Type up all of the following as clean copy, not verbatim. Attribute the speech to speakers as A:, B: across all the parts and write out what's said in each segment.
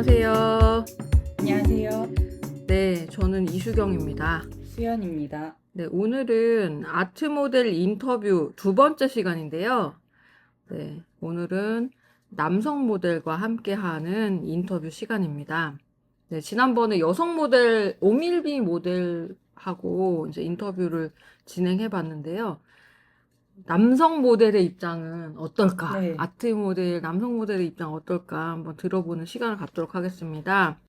A: 안녕하세요.
B: 안녕하세요.
A: 네, 저는 이수경입니다.
B: 수연입니다.
A: 네, 오늘은 아트 모델 인터뷰 두 번째 시간인데요. 네, 오늘은 남성 모델과 함께하는 인터뷰 시간입니다. 네, 지난번에 여성 모델, 오밀비 모델하고 이제 인터뷰를 진행해 봤는데요. 남성 모델의 입장은 어떨까?
B: 네.
A: 아트 모델, 남성 모델의 입장 어떨까? 한번 들어보는 시간을 갖도록 하겠습니다.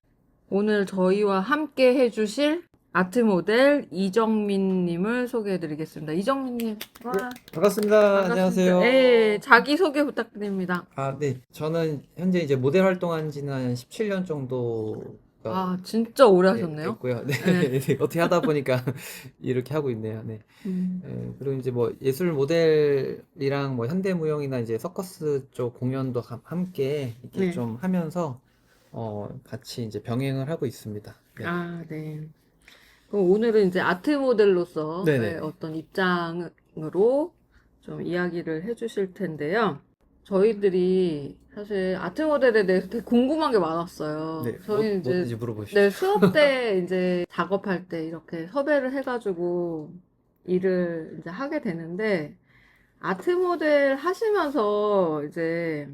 A: 오늘 저희와 함께 해주실 아트 모델 이정민님을 소개해드리겠습니다. 이정민님, 와,
C: 반갑습니다.
A: 반갑습니다.
C: 안녕하세요.
A: 네, 자기소개 부탁드립니다.
C: 네. 저는 현재 이제 모델 활동한 지는 한 17년 정도가
A: 아, 진짜 오래 하셨네요.
C: 됐고요. 네.
A: 네.
C: 네. 어떻게 하다 보니까 이렇게 하고 있네요. 네. 그리고 이제 뭐 예술 모델이랑 뭐 현대무용이나 이제 서커스 쪽 공연도 함께 이렇게
A: 네.
C: 좀 하면서 같이 이제 병행을 하고 있습니다. 네.
A: 아, 네. 그럼 오늘은 이제 아트 모델로서
C: 네네.
A: 어떤 입장으로 좀 이야기를 해주실 텐데요. 저희들이 사실 아트 모델에 대해서 되게 궁금한 게 많았어요.
C: 네.
A: 저희는 이제
C: 뭐든지 물어보시죠.
A: 네, 수업 때 이제 작업할 때 이렇게 섭외를 해가지고 일을 이제 하게 되는데, 아트 모델 하시면서 이제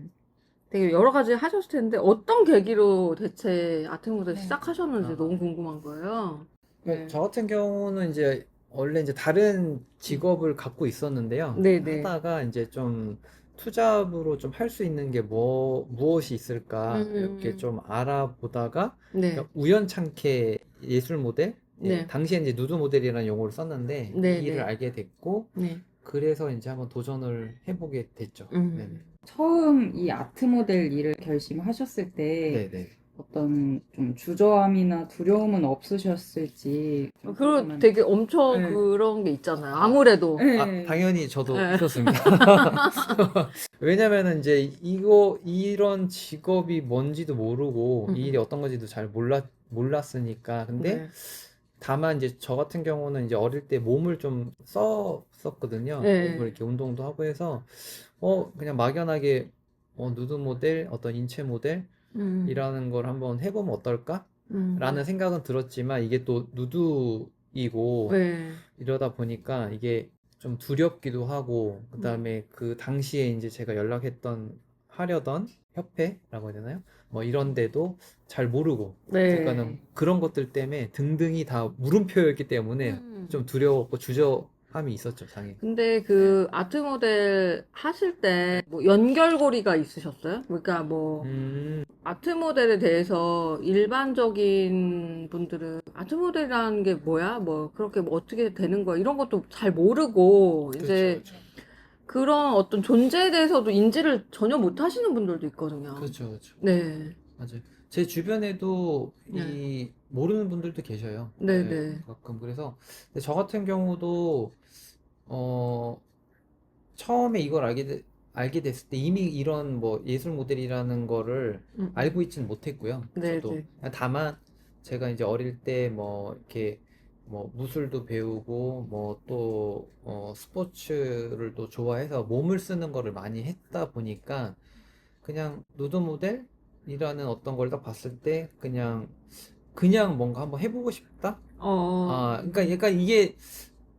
A: 되게 여러 가지 하셨을 텐데, 어떤 계기로 대체 아트 모델
B: 네.
A: 시작하셨는지
C: 아.
A: 너무 궁금한 거예요. 네.
C: 저 같은 경우는 이제 원래 이제 다른 직업을 갖고 있었는데요.
A: 네네.
C: 하다가 이제 좀 투잡으로 좀 할 수 있는 게 무엇이 있을까 이렇게 좀 알아보다가
A: 네.
C: 그러니까 우연찮게 예술 모델,
A: 네.
C: 당시에 이제 누드 모델이라는 용어를 썼는데
A: 네,
C: 이 일을
A: 네.
C: 알게 됐고
A: 네.
C: 그래서 이제 한번 도전을 해보게 됐죠. 네네.
B: 처음 이 아트 모델 일을 결심하셨을 때
C: 네네.
B: 어떤 좀 주저함이나 두려움은 없으셨을지 좀
A: 그리고
B: 궁금한-
A: 되게 엄청
B: 네.
A: 그런 게 있잖아요. 아무래도.
B: 네.
C: 당연히 저도
A: 네.
C: 있었습니다. 왜냐면은 이제 이런 직업이 뭔지도 모르고 이 일이 어떤 건지도 잘 몰랐으니까. 근데
A: 네.
C: 다만 이제 저 같은 경우는 이제 어릴 때 몸을 좀 썼거든요.
A: 네.
C: 몸을 이렇게 운동도 하고 해서 그냥 막연하게 누드 모델, 어떤 인체 모델이라는 걸 한번 해보면 어떨까? 라는 생각은 들었지만 이게 또 누드이고
A: 네.
C: 이러다 보니까 이게 좀 두렵기도 하고 그다음에 그 당시에 이제 제가 하려던 협회라고 해야 되나요? 뭐 이런 데도 잘 모르고
A: 네.
C: 그러니까는 그런 것들 때문에 등등이 다 물음표였기 때문에 좀 두려웠고 주저함이 있었죠, 당연히.
A: 근데 그 아트 모델 하실 때 뭐 연결고리가 있으셨어요? 그러니까 뭐 아트 모델에 대해서 일반적인 분들은 아트 모델이라는 게 뭐야? 뭐 그렇게 뭐 어떻게 되는 거야? 이런 것도 잘 모르고 이제
C: 그렇죠.
A: 그런 어떤 존재에 대해서도 인지를 전혀 못 하시는 분들도 있거든요.
C: 그렇죠.
A: 네.
C: 맞아요. 제 주변에도
A: 네.
C: 모르는 분들도 계셔요.
A: 네네.
C: 가끔. 그래서 근데 저 같은 경우도 처음에 이걸 알게 됐을 때 이미 이런 뭐 예술 모델이라는 거를 알고 있지는 못했고요.
A: 네네.
C: 저도 다만 제가 이제 어릴 때 뭐 이렇게 뭐 무술도 배우고 뭐 또 스포츠를 또 좋아해서 몸을 쓰는 거를 많이 했다 보니까 그냥 누드 모델이라는 어떤 걸 딱 봤을 때 그냥 뭔가 한번 해보고 싶다? 그러니까 약간 이게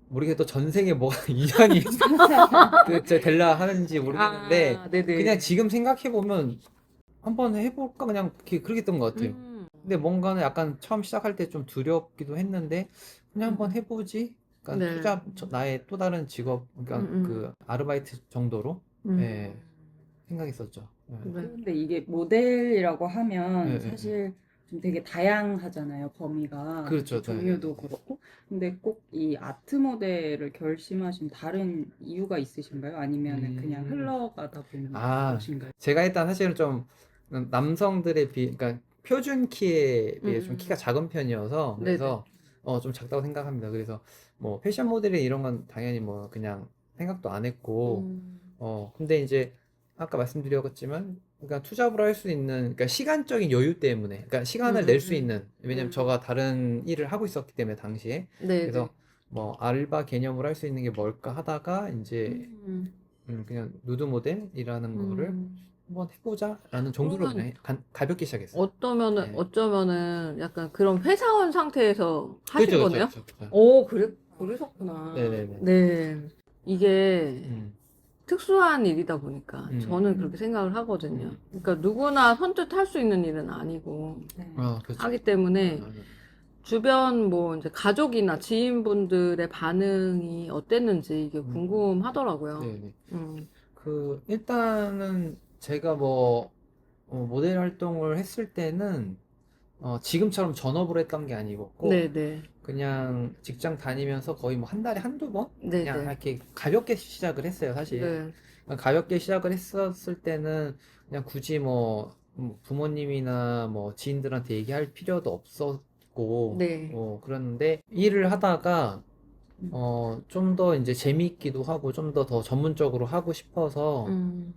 C: 모르겠다. 전생에 뭐가 인연이 도대체 될라 하는지 모르겠는데
A: 네네.
C: 그냥 지금 생각해보면 한번 해볼까 그냥 그렇게 됐던 것 같아요. 근데 뭔가는 약간 처음 시작할 때 좀 두렵기도 했는데 그냥 한번 해보지. 그러니까
A: 네.
C: 투잡 나의 또 다른 직업 그러니까 그 아르바이트 정도로 예, 생각했었죠. 예.
A: 네.
B: 근데 이게 모델이라고 하면
C: 네,
B: 사실 좀 되게 다양하잖아요, 범위가.
C: 그렇죠.
B: 종류도 그렇고. 근데 꼭 이 아트 모델을 결심하신 다른 이유가 있으신가요? 아니면 그냥 흘러가다 보는 것인가요?
C: 제가 일단 사실은 좀 남성들에 그러니까 표준 키에 비해 좀 키가 작은 편이어서
A: 네네.
C: 그래서 좀 작다고 생각합니다. 그래서 뭐 패션 모델이 이런 건 당연히 뭐 그냥 생각도 안 했고 근데 이제 아까 말씀드렸지만 그러니까 투잡으로 할 수 있는 그러니까 시간적인 여유 때문에 그러니까 시간을 낼 수 있는 왜냐면 제가 다른 일을 하고 있었기 때문에 당시에
A: 네네.
C: 그래서 뭐 알바 개념으로 할 수 있는 게 뭘까 하다가 이제 그냥 누드 모델이라는 거를 한번 해보자라는 정도로
A: 그러면
C: 그냥 가볍게 시작했어요. 네.
A: 어쩌면은 약간 그런 회사원 상태에서 하신
C: 그죠,
A: 거네요?
C: 그죠, 그죠. 그죠.
A: 오, 그러셨구나.
C: 네네네.
A: 네. 이게
C: 음,
A: 특수한 일이다 보니까
C: 음.
A: 저는 그렇게 생각을 하거든요.
C: 음.
A: 그러니까 누구나 선뜻 할 수 있는 일은 아니고
B: 네.
C: 그렇죠.
A: 하기 때문에
C: 아,
A: 주변 뭐 이제 가족이나 지인분들의 반응이 어땠는지 이게 궁금하더라고요.
C: 네네.
A: 음.
C: 일단은 제가 뭐 모델 활동을 했을 때는 지금처럼 전업을 했던 게 아니었고
A: 네네.
C: 그냥 직장 다니면서 거의 뭐 한 달에 한두 번 그냥
A: 네네.
C: 이렇게 가볍게 시작을 했어요, 사실.
A: 네.
C: 가볍게 시작을 했었을 때는 그냥 굳이 뭐 부모님이나 뭐 지인들한테 얘기할 필요도 없었고
A: 네.
C: 그랬는데 일을 하다가 좀 더 이제 재미있기도 하고 좀 더 전문적으로 하고 싶어서
A: 음.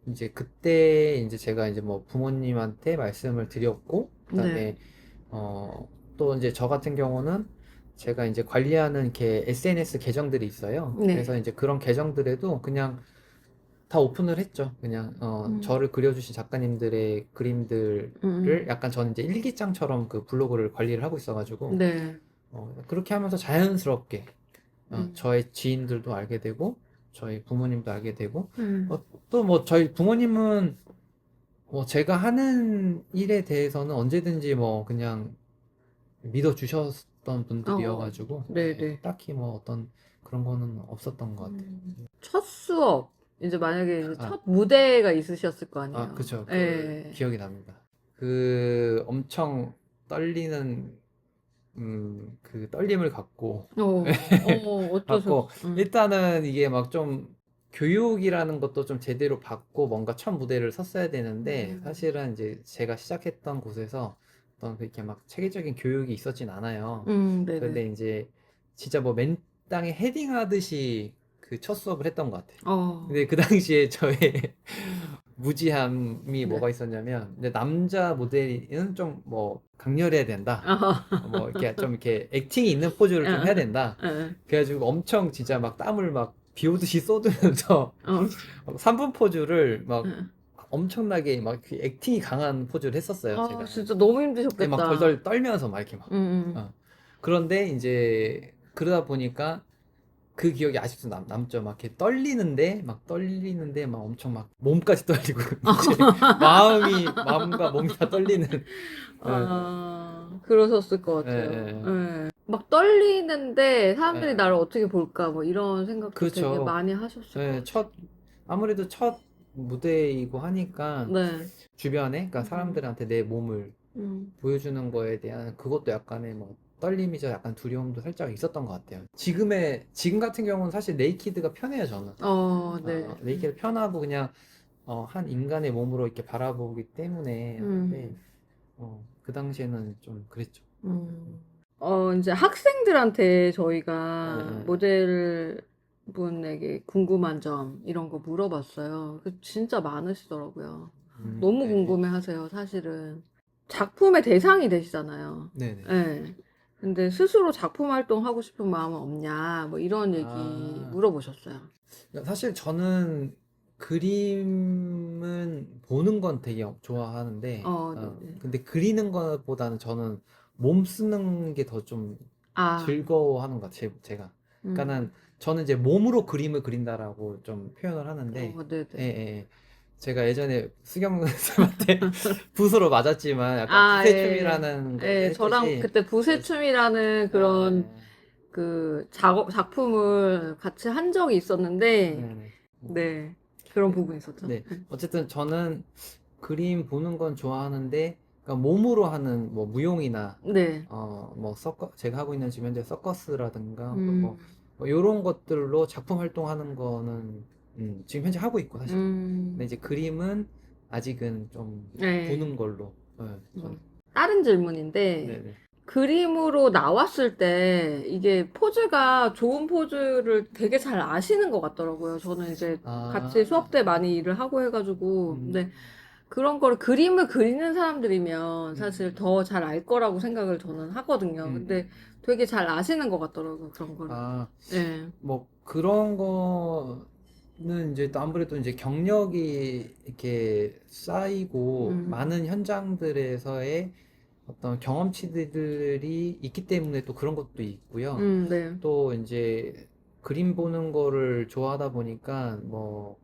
C: 이제 그때 이제 제가 이제 뭐 부모님한테 말씀을 드렸고
A: 네.
C: 그다음에 또 이제 저 같은 경우는 제가 이제 관리하는 이렇게 SNS 계정들이 있어요.
A: 네.
C: 그래서 이제 그런 계정들에도 그냥 다 오픈을 했죠. 그냥 저를 그려주신 작가님들의 그림들을 약간 저는 이제 일기장처럼 그 블로그를 관리를 하고 있어가지고
A: 네.
C: 그렇게 하면서 자연스럽게
A: 음.
C: 저의 지인들도 알게 되고 저희 부모님도 알게 되고
A: 음.
C: 또 뭐 저희 부모님은 제가 하는 일에 대해서는 언제든지 뭐 그냥 믿어주셨던 분들이어가지고
A: 네네.
C: 딱히 뭐 어떤 그런 거는 없었던 것 같아요.
A: 첫 수업, 이제 만약에 이제
C: 아,
A: 첫 무대가 있으셨을 거 아니에요.
C: 그쵸.
A: 예.
C: 기억이 납니다. 그 엄청 떨리는 그 떨림을 갖고
A: 어떠셨어?
C: 갖고 일단은 이게 막 좀 교육이라는 것도 좀 제대로 받고 뭔가 첫 무대를 섰어야 되는데 사실은 이제 제가 시작했던 곳에서 어떤 그렇게 막 체계적인 교육이 있었진 않아요.
A: 네네.
C: 근데 이제 진짜 뭐 맨땅에 헤딩하듯이 그 첫 수업을 했던 것 같아요. 근데 그 당시에 저의 무지함이
A: 네.
C: 뭐가 있었냐면 이제 남자 모델은 좀 뭐 강렬해야 된다. 뭐 이렇게 좀 이렇게 액팅이 있는 포즈를 좀 해야 된다. 그래가지고 엄청 진짜 막 땀을 막 비 오듯이 쏟으면서 3분 포즈를 막 엄청나게 막 액팅이 강한 포즈를 했었어요, 제가.
A: 진짜 너무
C: 네,
A: 힘드셨겠다.
C: 막 덜덜 떨면서 막 이렇게 막. 그런데 이제 그러다 보니까 그 기억이 아직도 남죠. 막 이렇게 떨리는데 막 엄청 막 몸까지 떨리고 이제 마음과 몸이 다 떨리는. 예,
A: 그러셨을 것
C: 예,
A: 같아요.
C: 예.
A: 예. 막 떨리는데 사람들이
C: 예.
A: 나를 어떻게 볼까, 뭐 이런 생각도 되게
C: 그렇죠.
A: 많이 하셨을
C: 예,
A: 것 같아요.
C: 아무래도 첫 무대이고 하니까
A: 네.
C: 주변에, 그러니까 사람들한테 내 몸을
A: 음.
C: 보여주는 거에 대한 그것도 약간의 뭐 떨림이죠. 약간 두려움도 살짝 있었던 것 같아요. 지금 같은 경우는 사실 네이키드가 편해요, 저는.
A: 네.
C: 네이키드 편하고 그냥 한 인간의 몸으로 이렇게 바라보기 때문에 하는데 그 당시에는 좀 그랬죠.
A: 이제 학생들한테
C: 네,
A: 저희가
C: 네.
A: 모델 분에게 궁금한 점 이런 거 물어봤어요. 진짜 많으시더라고요. 너무
C: 네.
A: 궁금해 하세요, 사실은. 작품의 대상이 되시잖아요.
C: 네네.
A: 예. 근데 스스로 작품 활동하고 싶은 마음은 없냐, 뭐 이런 얘기
C: 아.
A: 물어보셨어요.
C: 사실 저는 그림은 보는 건 되게 좋아하는데,
A: 네네.
C: 근데 그리는 것보다는 저는 몸 쓰는 게 더 좀
A: 아,
C: 즐거워하는 것 같아요, 제가. 그러니까는 저는 이제 몸으로 그림을 그린다라고 좀 표현을 하는데,
A: 네네.
C: 예, 예. 제가 예전에 수경 쌤한테 붓으로 맞았지만 약간
A: 예.
C: 부세춤이라는 걸
A: 예, 저랑
C: 했듯이,
A: 그때 부세춤이라는 그런
C: 예,
A: 작품을 같이 한 적이 있었는데,
C: 네.
A: 네, 그런 부분이 있었죠.
C: 네. 어쨌든 저는 그림 보는 건 좋아하는데, 그러니까 몸으로 하는 뭐 무용이나,
A: 네.
C: 뭐 제가 하고 있는 지금 현재 서커스라든가,
A: 음,
C: 뭐 이런 것들로 작품 활동하는 거는, 지금 현재 하고 있고, 사실. 근데 이제 그림은 아직은 좀
A: 네.
C: 보는 걸로, 저는.
A: 다른 질문인데,
C: 네네.
A: 그림으로 나왔을 때 이게 포즈가 좋은 포즈를 되게 잘 아시는 것 같더라고요. 저는 이제 같이 수업 때 많이 일을 하고 해가지고, 근데 그런 거를 그림을 그리는 사람들이면 사실 더 잘 알 거라고 생각을 저는 하거든요. 근데 되게 잘 아시는 것 같더라고요, 그런 거를. 네.
C: 뭐 그런 거 이제 또 아무래도 이제 경력이 이렇게 쌓이고
A: 음.
C: 많은 현장들에서의 어떤 경험치들이 있기 때문에 또 그런 것도 있고요.
A: 네.
C: 또 이제 그림 보는 거를 좋아하다 보니까 뭐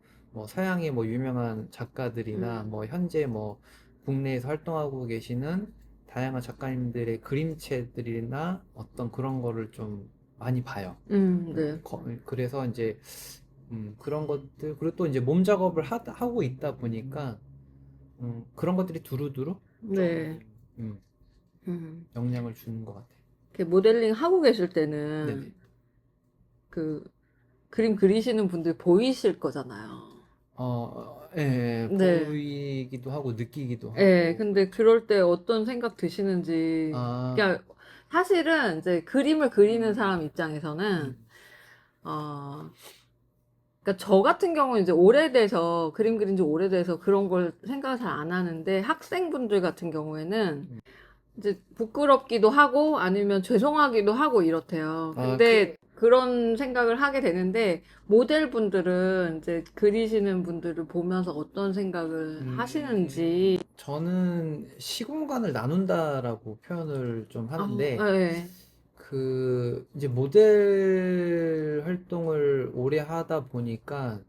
C: 서양의 뭐 유명한 작가들이나
A: 음.
C: 뭐 현재 뭐 국내에서 활동하고 계시는 다양한 작가님들의 그림체들이나 어떤 그런 거를 좀 많이 봐요.
A: 네.
C: 그래서 이제 그런 것들 그리고 또 이제 몸 작업을 하고 있다 보니까 그런 것들이 두루두루
A: 네.
C: 좀
A: 음.
C: 영향을 주는 것 같아요.
A: 이렇게 모델링 하고 계실
C: 네네.
A: 때는 그 그림 그리시는 분들 보이실 거잖아요.
C: 예,
A: 네.
C: 보이기도 하고 느끼기도
A: 예,
C: 하고
A: 근데
C: 그렇죠.
A: 그럴 때 어떤 생각 드시는지,
C: 아,
A: 그러니까 사실은 이제 그림을 그리는 사람 입장에서는,
C: 음,
A: 어, 그러니까 저 같은 경우는 이제 오래돼서, 그림 그린 지 오래돼서 그런 걸 생각을 잘 안 하는데, 학생분들 같은 경우에는
C: 음.
A: 이제 부끄럽기도 하고 아니면 죄송하기도 하고 이렇대요.
C: 아,
A: 근데 그런 생각을 하게 되는데, 모델분들은 이제 그리시는 분들을 보면서 어떤 생각을 하시는지,
C: 저는 시공간을 나눈다라고 표현을 좀 하는데,
A: 예.
C: 이제 모델 활동을 오래 하다 보니까,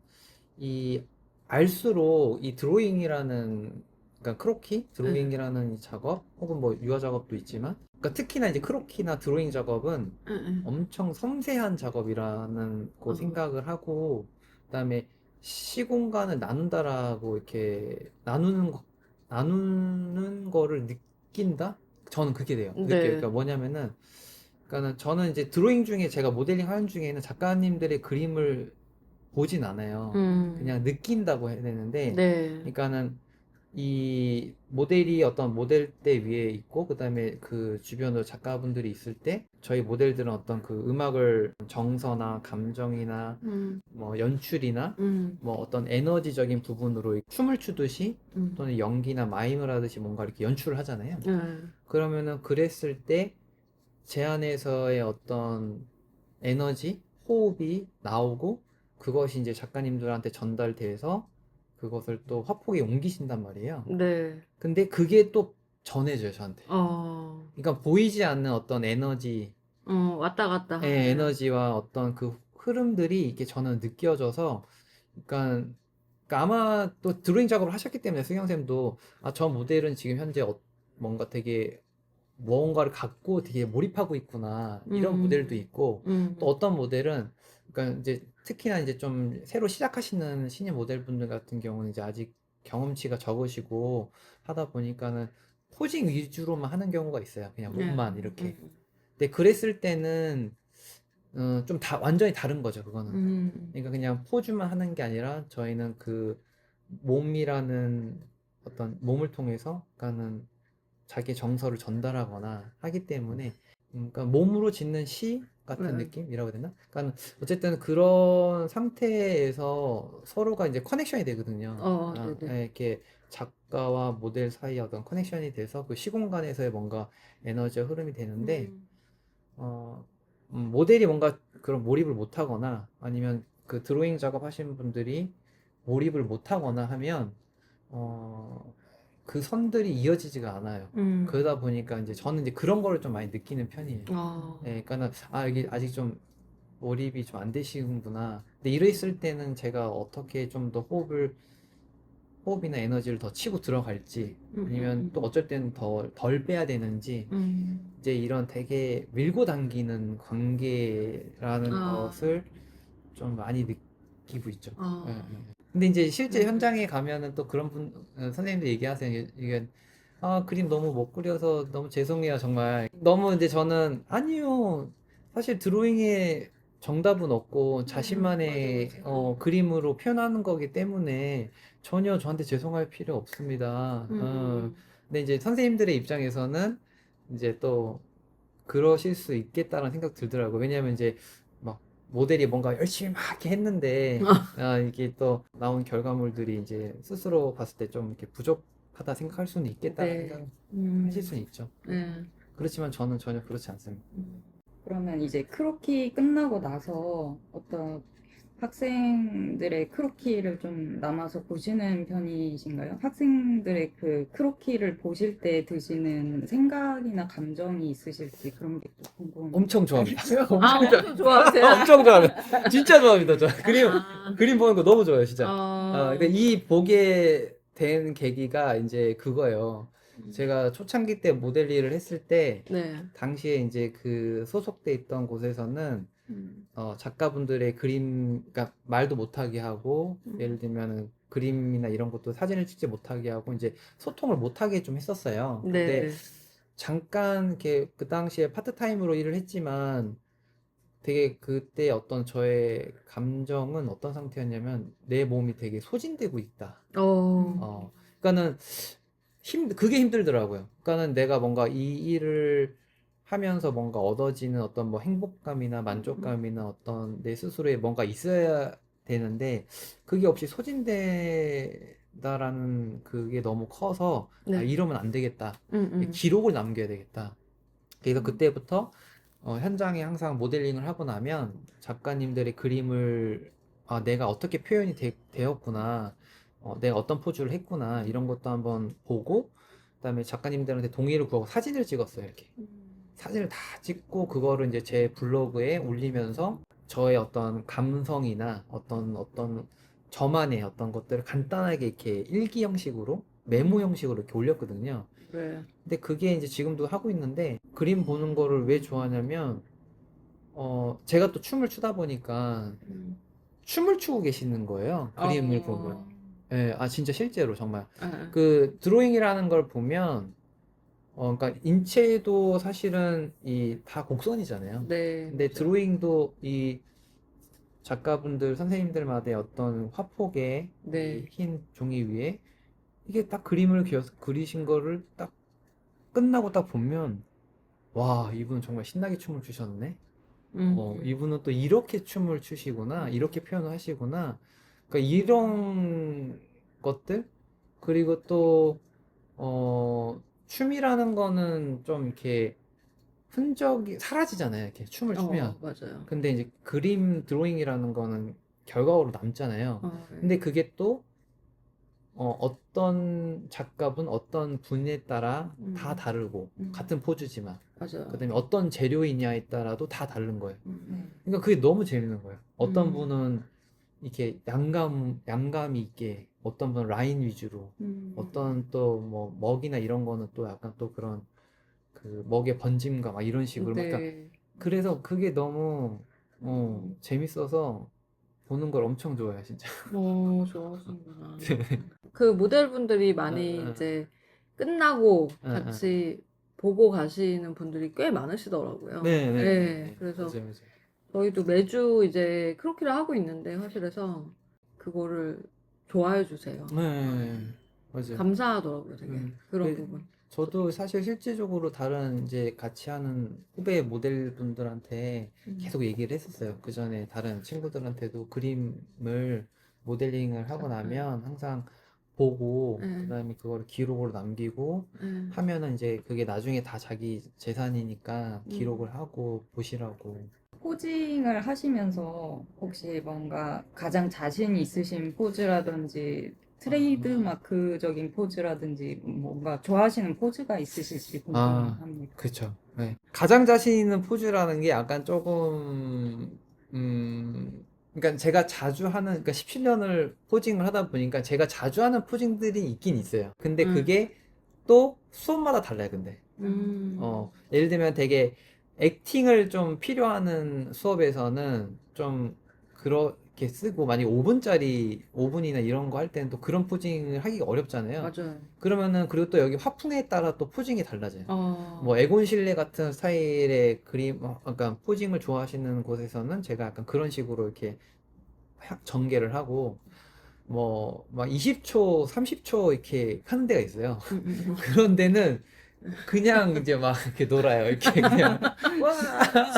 C: 이, 알수록 이 드로잉이라는, 그러니까 크로키?
A: 예.
C: 드로잉이라는 이 작업, 혹은 뭐 유화 작업도 있지만, 그러니까 특히나 이제 크로키나 드로잉 작업은
A: 예, 예.
C: 엄청 섬세한 작업이라는 거
A: 어.
C: 생각을 하고, 그다음에 시공간을 나눈다라고 이렇게 나누는 거를 느낀다? 저는 그게 돼요. 느껴요.
A: 네.
C: 그러니까 뭐냐면은, 그러니까는 저는 이제 드로잉 중에 제가 모델링 하는 중에는 작가님들의 그림을 보진 않아요.
A: 음.
C: 그냥 느낀다고 해야 되는데,
A: 네.
C: 그러니까는 이 모델이 어떤 모델대 위에 있고, 그다음에 그 주변으로 작가분들이 있을 때, 저희 모델들은 어떤 그 음악을 정서나 감정이나
A: 음.
C: 뭐 연출이나
A: 음.
C: 뭐 어떤 에너지적인 부분으로 춤을 추듯이
A: 음.
C: 또는 연기나 마임을 하듯이 뭔가 이렇게 연출을 하잖아요.
A: 예.
C: 그러면은 그랬을 때 제 안에서의 어떤 에너지, 호흡이 나오고 그것이 이제 작가님들한테 전달돼서 그것을 또 화폭에 옮기신단 말이에요.
A: 네.
C: 근데 그게 또 전해져요, 저한테.
A: 어.
C: 그러니까 보이지 않는 어떤 에너지,
A: 왔다 갔다 하는.
C: 에너지와 어떤 그 흐름들이 이렇게 저는 느껴져서, 그러니까, 아마 또 드로잉 작업을 하셨기 때문에 수경 쌤도 저 모델은 지금 현재 뭔가 되게 무언가를 갖고 되게 몰입하고 있구나 이런 모델도
A: 음.
C: 있고, 또
A: 음.
C: 어떤 모델은 그러니까 이제 특히나 이제 좀 새로 시작하시는 신인 모델분들 같은 경우는 이제 아직 경험치가 적으시고 하다 보니까는 포징 위주로만 하는 경우가 있어요. 그냥
A: 네.
C: 몸만 이렇게. 근데 그랬을 때는 좀 완전히 다른 거죠, 그거는.
A: 음.
C: 그러니까 그냥 포즈만 하는 게 아니라 저희는 그 몸이라는 어떤 몸을 통해서 그러니까는 자기의 정서를 전달하거나 하기 때문에 그러니까 몸으로 짓는 시 같은
A: 네.
C: 느낌이라고 해야 되나? 그러니까 어쨌든 그런 상태에서 서로가 이제 커넥션이 되거든요.
A: 네네.
C: 이렇게 작가와 모델 사이에 어떤 커넥션이 돼서 그 시공간에서의 뭔가 에너지와 흐름이 되는데
A: 음.
C: 모델이 뭔가 그런 몰입을 못하거나 아니면 그 드로잉 작업하시는 분들이 몰입을 못하거나 하면 어, 그 선들이 이어지지가 않아요.
A: 음.
C: 그러다 보니까 이제 저는 이제 그런 거를 좀 많이 느끼는 편이에요.
A: 아.
C: 그러니까는 여기 아직 좀 몰입이 좀 안 되시는구나. 근데 이랬을 때는 제가 어떻게 좀 더 호흡이나 에너지를 더 치고 들어갈지 아니면 또 어쩔 때는 덜 빼야 되는지
A: 음.
C: 이제 이런 되게 밀고 당기는 관계라는
A: 아.
C: 것을 좀 많이 느끼고 있죠. 예,
A: 아.
C: 예. 근데 이제 실제
A: 네.
C: 현장에 가면은 또 그런 선생님들 얘기하세요. 이게 그림 너무 못 그려서 너무 죄송해요, 정말. 너무 이제 저는 아니요. 사실 드로잉에 정답은 없고 자신만의
A: 맞아, 맞아.
C: 그림으로 표현하는 거기 때문에 전혀 저한테 죄송할 필요 없습니다.
A: 음.
C: 근데 이제 선생님들의 입장에서는 이제 또 그러실 수 있겠다는 생각 들더라고요. 왜냐하면 이제 막 모델이 뭔가 열심히 막 이렇게 했는데 이게 또 나온 결과물들이 이제 스스로 봤을 때 좀 이렇게 부족하다 생각할 수는 있겠다는
A: 네.
C: 생각 하실
A: 음.
C: 수는 있죠.
A: 네.
C: 그렇지만 저는 전혀 그렇지 않습니다.
A: 음.
B: 그러면 이제 크로키 끝나고 나서 어떤 학생들의 크로키를 좀 남아서 보시는 편이신가요? 학생들의 그 크로키를 보실 때 드시는 생각이나 감정이 있으실지 그런 게 좀 궁금해요.
C: 엄청 좋아합니다.
A: 아, 엄청 좋아하세요?
C: 엄청 좋아합니다. 진짜 좋아합니다. 저
A: 아,
C: 그림 보는 거 너무 좋아요, 진짜.
A: 어,
C: 근데 이 보게 된 계기가 이제 그거예요. 제가 초창기 때 모델 일을 했을 때
A: 네.
C: 당시에 이제 그 소속돼 있던 곳에서는
A: 음,
C: 작가분들의 그림, 그러니까 말도 못하게 하고,
A: 음.
C: 예를 들면 그림이나 이런 것도 사진을 찍지 못하게 하고, 이제 소통을 못하게 좀 했었어요. 근데
A: 네.
C: 잠깐 이렇게 그 당시에 파트타임으로 일을 했지만, 되게 그때 어떤 저의 감정은 어떤 상태였냐면, 내 몸이 되게 소진되고 있다.
A: 어,
C: 그러니까는 그게 힘들더라고요. 그러니까는 내가 뭔가 이 일을 하면서 뭔가 얻어지는 어떤 뭐 행복감이나 만족감이나 어떤 내 스스로에 뭔가 있어야 되는데 그게 없이 소진되다라는 그게 너무 커서
A: 네.
C: 이러면 안 되겠다.
A: 음.
C: 기록을 남겨야 되겠다. 그래서 그때부터 현장에 항상 모델링을 하고 나면 작가님들의 그림을 내가 어떻게 표현이 되었구나, 내가 어떤 포즈를 했구나 이런 것도 한번 보고 그다음에 작가님들한테 동의를 구하고 사진을 찍었어요. 이렇게 사진을 다 찍고 그거를 이제 제 블로그에 올리면서 저의 어떤 감성이나 어떤 저만의 어떤 것들을 간단하게 이렇게 일기 형식으로 메모 형식으로 이렇게 올렸거든요.
A: 네.
C: 근데 그게 이제 지금도 하고 있는데 그림 보는 거를 왜 좋아하냐면 제가 또 춤을 추다 보니까
A: 음.
C: 춤을 추고 계시는 거예요. 그림을 보면.
A: 어,
C: 예, 진짜 실제로 정말
A: 아,
C: 그 드로잉이라는 걸 보면 그러니까 인체도 사실은 이 다 곡선이잖아요.
A: 네,
C: 근데
A: 맞아요.
C: 드로잉도 이 작가분들 선생님들마다의 어떤 화폭에
A: 네.
C: 이 흰 종이 위에 이게 딱 그림을 그리신 거를 딱 끝나고 딱 보면 와, 이분 정말 신나게 춤을 추셨네.
A: 음.
C: 이분은 또 이렇게 춤을 추시구나, 이렇게 표현을 하시구나. 그러니까 이런 것들, 그리고 또, 춤이라는 거는 좀 이렇게 흔적이 사라지잖아요. 이렇게 춤을 추면.
A: 맞아요.
C: 근데 이제 그림 드로잉이라는 거는 결과로 남잖아요.
A: 네.
C: 근데 그게 또, 어떤 작가분, 어떤 분에 따라 다 다르고,
A: 음.
C: 같은 포즈지만.
A: 맞아요.
C: 그다음에 어떤 재료이냐에 따라도 다 다른 거예요.
A: 음.
C: 그러니까 그게 너무 재밌는 거예요. 어떤
A: 음.
C: 분은 이렇게 양감이 있게, 어떤 분은 라인 위주로, 어떤 또 뭐 먹이나 이런 거는 또 약간 또 그런 그 먹의 번짐과 막 이런 식으로. 그러니까
A: 네.
C: 그래서 그게 너무 재밌어서 보는 걸 엄청 좋아해요, 진짜.
A: 좋아하시는구나.
C: 네.
A: 그 모델분들이
C: 어,
A: 많이
C: 어,
A: 이제 끝나고
C: 어, 어.
A: 같이 보고 가시는 분들이 꽤 많으시더라고요.
C: 네, 네, 네,
A: 네,
C: 네.
A: 그래서
C: 맞아요, 맞아요.
A: 저희도 매주 이제 크로키를 하고 있는데 화실에서 그거를 좋아해 주세요.
C: 네, 맞아요.
A: 감사하더라고요, 되게. 그런
C: 그,
A: 부분.
C: 저도 사실 실질적으로 다른 이제 같이 하는 후배 모델분들한테
A: 음.
C: 계속 얘기를 했었어요. 그 전에 다른 친구들한테도 그림을 모델링을 하고 나면 항상 보고
A: 네.
C: 그다음에 그거를 기록으로 남기고
A: 네.
C: 하면은 이제 그게 나중에 다 자기 재산이니까 기록을 하고 보시라고.
B: 포징을 하시면서 혹시 뭔가 가장 자신 있으신 포즈라든지 트레이드 마크적인 포즈라든지 뭔가 좋아하시는 포즈가 있으실지 궁금합니다.
C: 그쵸. 네. 가장 자신 있는 포즈라는 게 약간 조금, 그러니까 제가 자주 하는, 그러니까 17년을 포징을 하다 보니까 제가 자주 하는 포징들이 있긴 있어요. 근데 그게 또 수업마다 달라요, 근데. 예를 들면 되게 액팅을 좀 필요하는 수업에서는 좀 그렇게 쓰고, 만약에 5분이나 이런 거 할 때는 또 그런 포징을 하기가 어렵잖아요.
A: 맞아요.
C: 그러면은, 그리고 또 여기 화풍에 따라 또 포징이 달라져요.
A: 어,
C: 뭐 에곤 실레 같은 스타일의 그림, 약간 포징을 좋아하시는 곳에서는 제가 약간 그런 식으로 이렇게 전개를 하고, 뭐, 막 20초, 30초 이렇게 하는 데가 있어요. 그런 데는 그냥 이제 막 이렇게 놀아요. 이렇게 그냥, 와!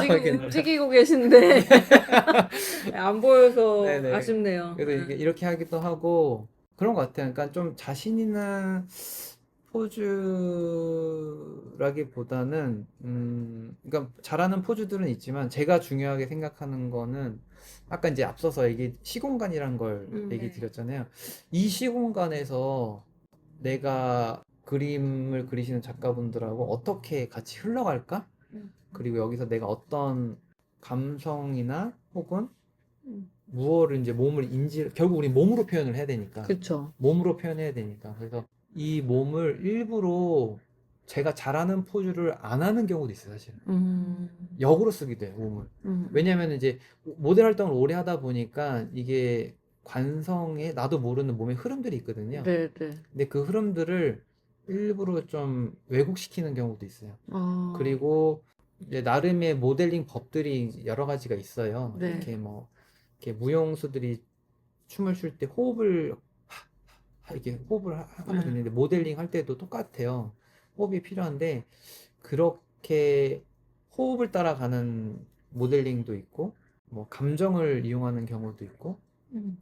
C: 이렇게
A: 지금
C: 놀아요.
A: 움직이고 계신데 안 보여서
C: 네네.
A: 아쉽네요.
C: 그래서 이렇게 하기도 하고, 그런 것 같아요. 그러니까 좀 자신 있는 포즈라기보다는, 그러니까 잘하는 포즈들은 있지만, 제가 중요하게 생각하는 거는, 아까 이제 앞서서 시공간이란 걸 얘기
A: 네.
C: 드렸잖아요. 이 시공간에서 내가 그림을 그리시는 작가분들하고 어떻게 같이 흘러갈까? 그리고 여기서 내가 어떤 감성이나 혹은 무엇을 이제 결국 우리 몸으로 표현을 해야 되니까.
A: 그쵸.
C: 몸으로 표현해야 되니까. 그래서 이 몸을 일부러 제가 잘하는 포즈를 안 하는 경우도 있어요, 사실은. 역으로 쓰기도 해요, 몸을. 왜냐면 이제 모델 활동을 오래 하다 보니까 이게 관성에 나도 모르는 몸의 흐름들이 있거든요.
A: 네, 네.
C: 근데 그 흐름들을 일부러 좀 왜곡시키는 경우도 있어요.
A: 아,
C: 그리고 이제 나름의 모델링 법들이 여러 가지가 있어요.
A: 네.
C: 이렇게 무용수들이 춤을 출 때 이렇게 호흡을 하면 되는데 모델링 할 때도 똑같아요. 호흡이 필요한데 그렇게 호흡을 따라가는 모델링도 있고 뭐 감정을 이용하는 경우도 있고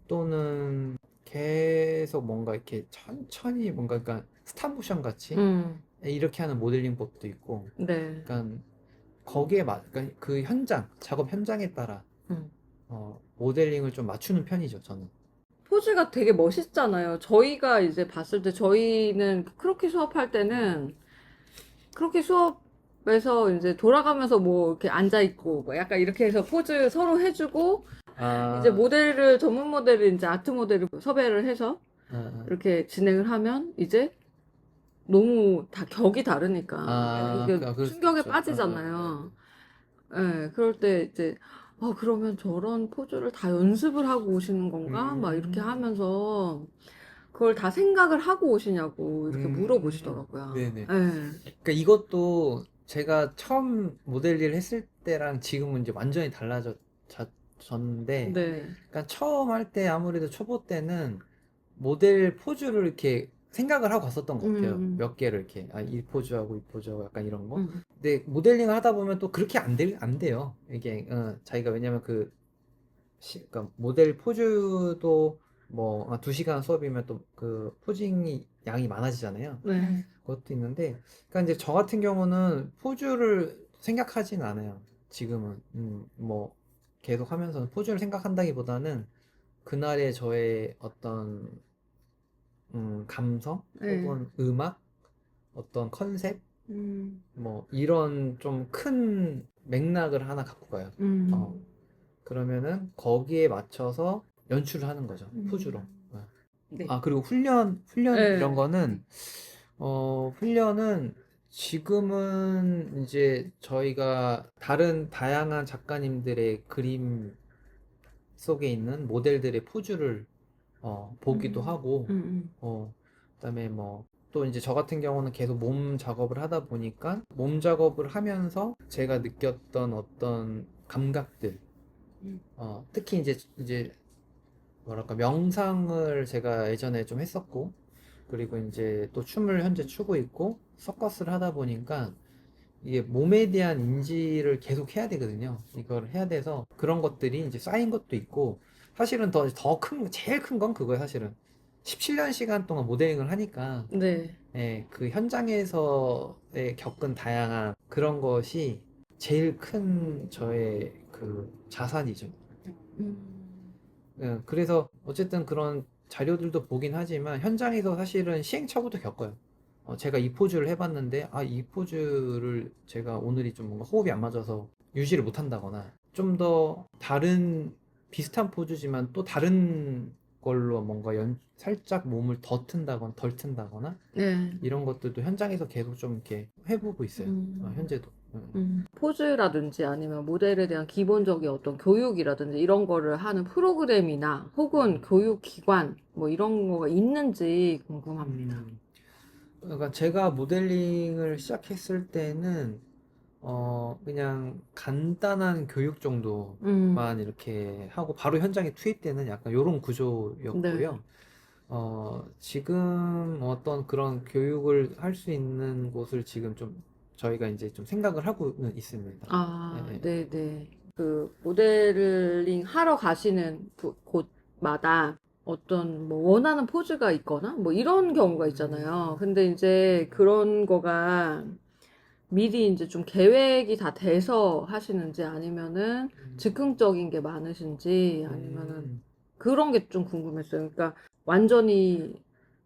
C: 또는 계속 뭔가 이렇게 천천히 뭔가 그러니까 스탑모션 같이 이렇게 하는 모델링 법도 있고
A: 네.
C: 그러니까 그러니까 그 작업 현장에 따라
A: 음.
C: 모델링을 좀 맞추는 편이죠, 저는.
A: 포즈가 되게 멋있잖아요. 저희가 이제 봤을 때 저희는 크로키 수업할 때는 크로키 수업에서 이제 돌아가면서 뭐 이렇게 앉아 있고 뭐 약간 이렇게 해서 포즈 서로 해주고 이제 전문 모델을 이제 아트 모델을 섭외를 해서 이렇게 진행을 하면 이제 너무 다 격이 다르니까 이게
C: 그럴 수도
A: 충격에
C: 있죠.
A: 빠지잖아요. 예, 그럴 때 이제 그러면 저런 포즈를 다 연습을 하고 오시는 건가? 막 이렇게 하면서 그걸 다 생각을 하고 오시냐고 이렇게 물어보시더라고요.
C: 네네.
A: 예.
C: 그러니까 이것도 제가 처음 모델 일을 했을 때랑 지금은 이제 완전히 달라졌는데,
A: 네.
C: 그러니까 처음 할 때 아무래도 초보 때는 모델 포즈를 이렇게 생각을 하고 갔었던 것 같아요. 몇 개를 이렇게 이 포즈하고 이 포즈하고 약간 이런 거. 근데 모델링을 하다 보면 또 그렇게 안 돼요. 이게 자기가 왜냐면 그러니까 모델 포즈도 뭐 2시간 수업이면 또 그 포징이 양이 많아지잖아요.
A: 네.
C: 그것도 있는데, 그러니까 이제 저 같은 경우는 포즈를 생각하진 않아요. 지금은 뭐 계속 하면서는 포즈를 생각한다기보다는 그날의 저의 어떤 감성
A: 네.
C: 혹은 음악, 어떤 컨셉
A: 음.
C: 뭐 이런 좀 큰 맥락을 하나 갖고 가요. 그러면은 거기에 맞춰서 연출을 하는 거죠. 포즈로.
B: 네.
C: 그리고 훈련
A: 네.
C: 이런 거는 훈련은 지금은 이제 저희가 다른 다양한 작가님들의 그림 속에 있는 모델들의 포즈를 보기도 하고 그다음에 뭐 또 이제 저 같은 경우는 계속 몸 작업을 하다 보니까 몸 작업을 하면서 제가 느꼈던 어떤 감각들 특히 이제 뭐랄까 명상을 제가 예전에 좀 했었고 그리고 이제 또 춤을 현재 추고 있고 서커스를 하다 보니까 이게 몸에 대한 인지를 계속 해야 되거든요. 이걸 해야 돼서 그런 것들이 이제 쌓인 것도 있고 사실은 제일 큰 건 그거예요, 사실은. 17년 시간 동안 모델링을 하니까
A: 네.
C: 예, 그 현장에서 겪은 다양한 그런 것이 제일 큰 저의 그 자산이죠. 그래서 어쨌든 그런 자료들도 보긴 하지만 현장에서 사실은 시행착오도 겪어요. 제가 이 포즈를 해봤는데 이 포즈를 제가 오늘이 좀 뭔가 호흡이 안 맞아서 유지를 못한다거나 좀 더 다른 비슷한 포즈지만 또 다른 걸로 뭔가 살짝 몸을 더 튼다거나 덜 튼다거나
A: 네.
C: 이런 것들도 현장에서 계속 좀 이렇게 해보고 있어요. 현재도.
A: 포즈라든지 아니면 모델에 대한 기본적인 어떤 교육이라든지 이런 거를 하는 프로그램이나 혹은 교육기관 뭐 이런 거가 있는지 궁금합니다.
C: 그러니까 제가 모델링을 시작했을 때는 그냥 간단한 교육 정도만 이렇게 하고 바로 현장에 투입 되는 약간 요런 구조였고요.
A: 네.
C: 지금 어떤 그런 교육을 할 수 있는 곳을 지금 좀 저희가 이제 좀 생각을 하고는 있습니다. 네.
A: 네네. 그 모델링 하러 가시는 곳마다 어떤 뭐 원하는 포즈가 있거나 뭐 이런 경우가 있잖아요. 근데 이제 그런 거가 미리 이제 좀 계획이 다 돼서 하시는지 아니면은 즉흥적인 게 많으신지 아니면은 그런 게 좀 궁금했어요. 그러니까 완전히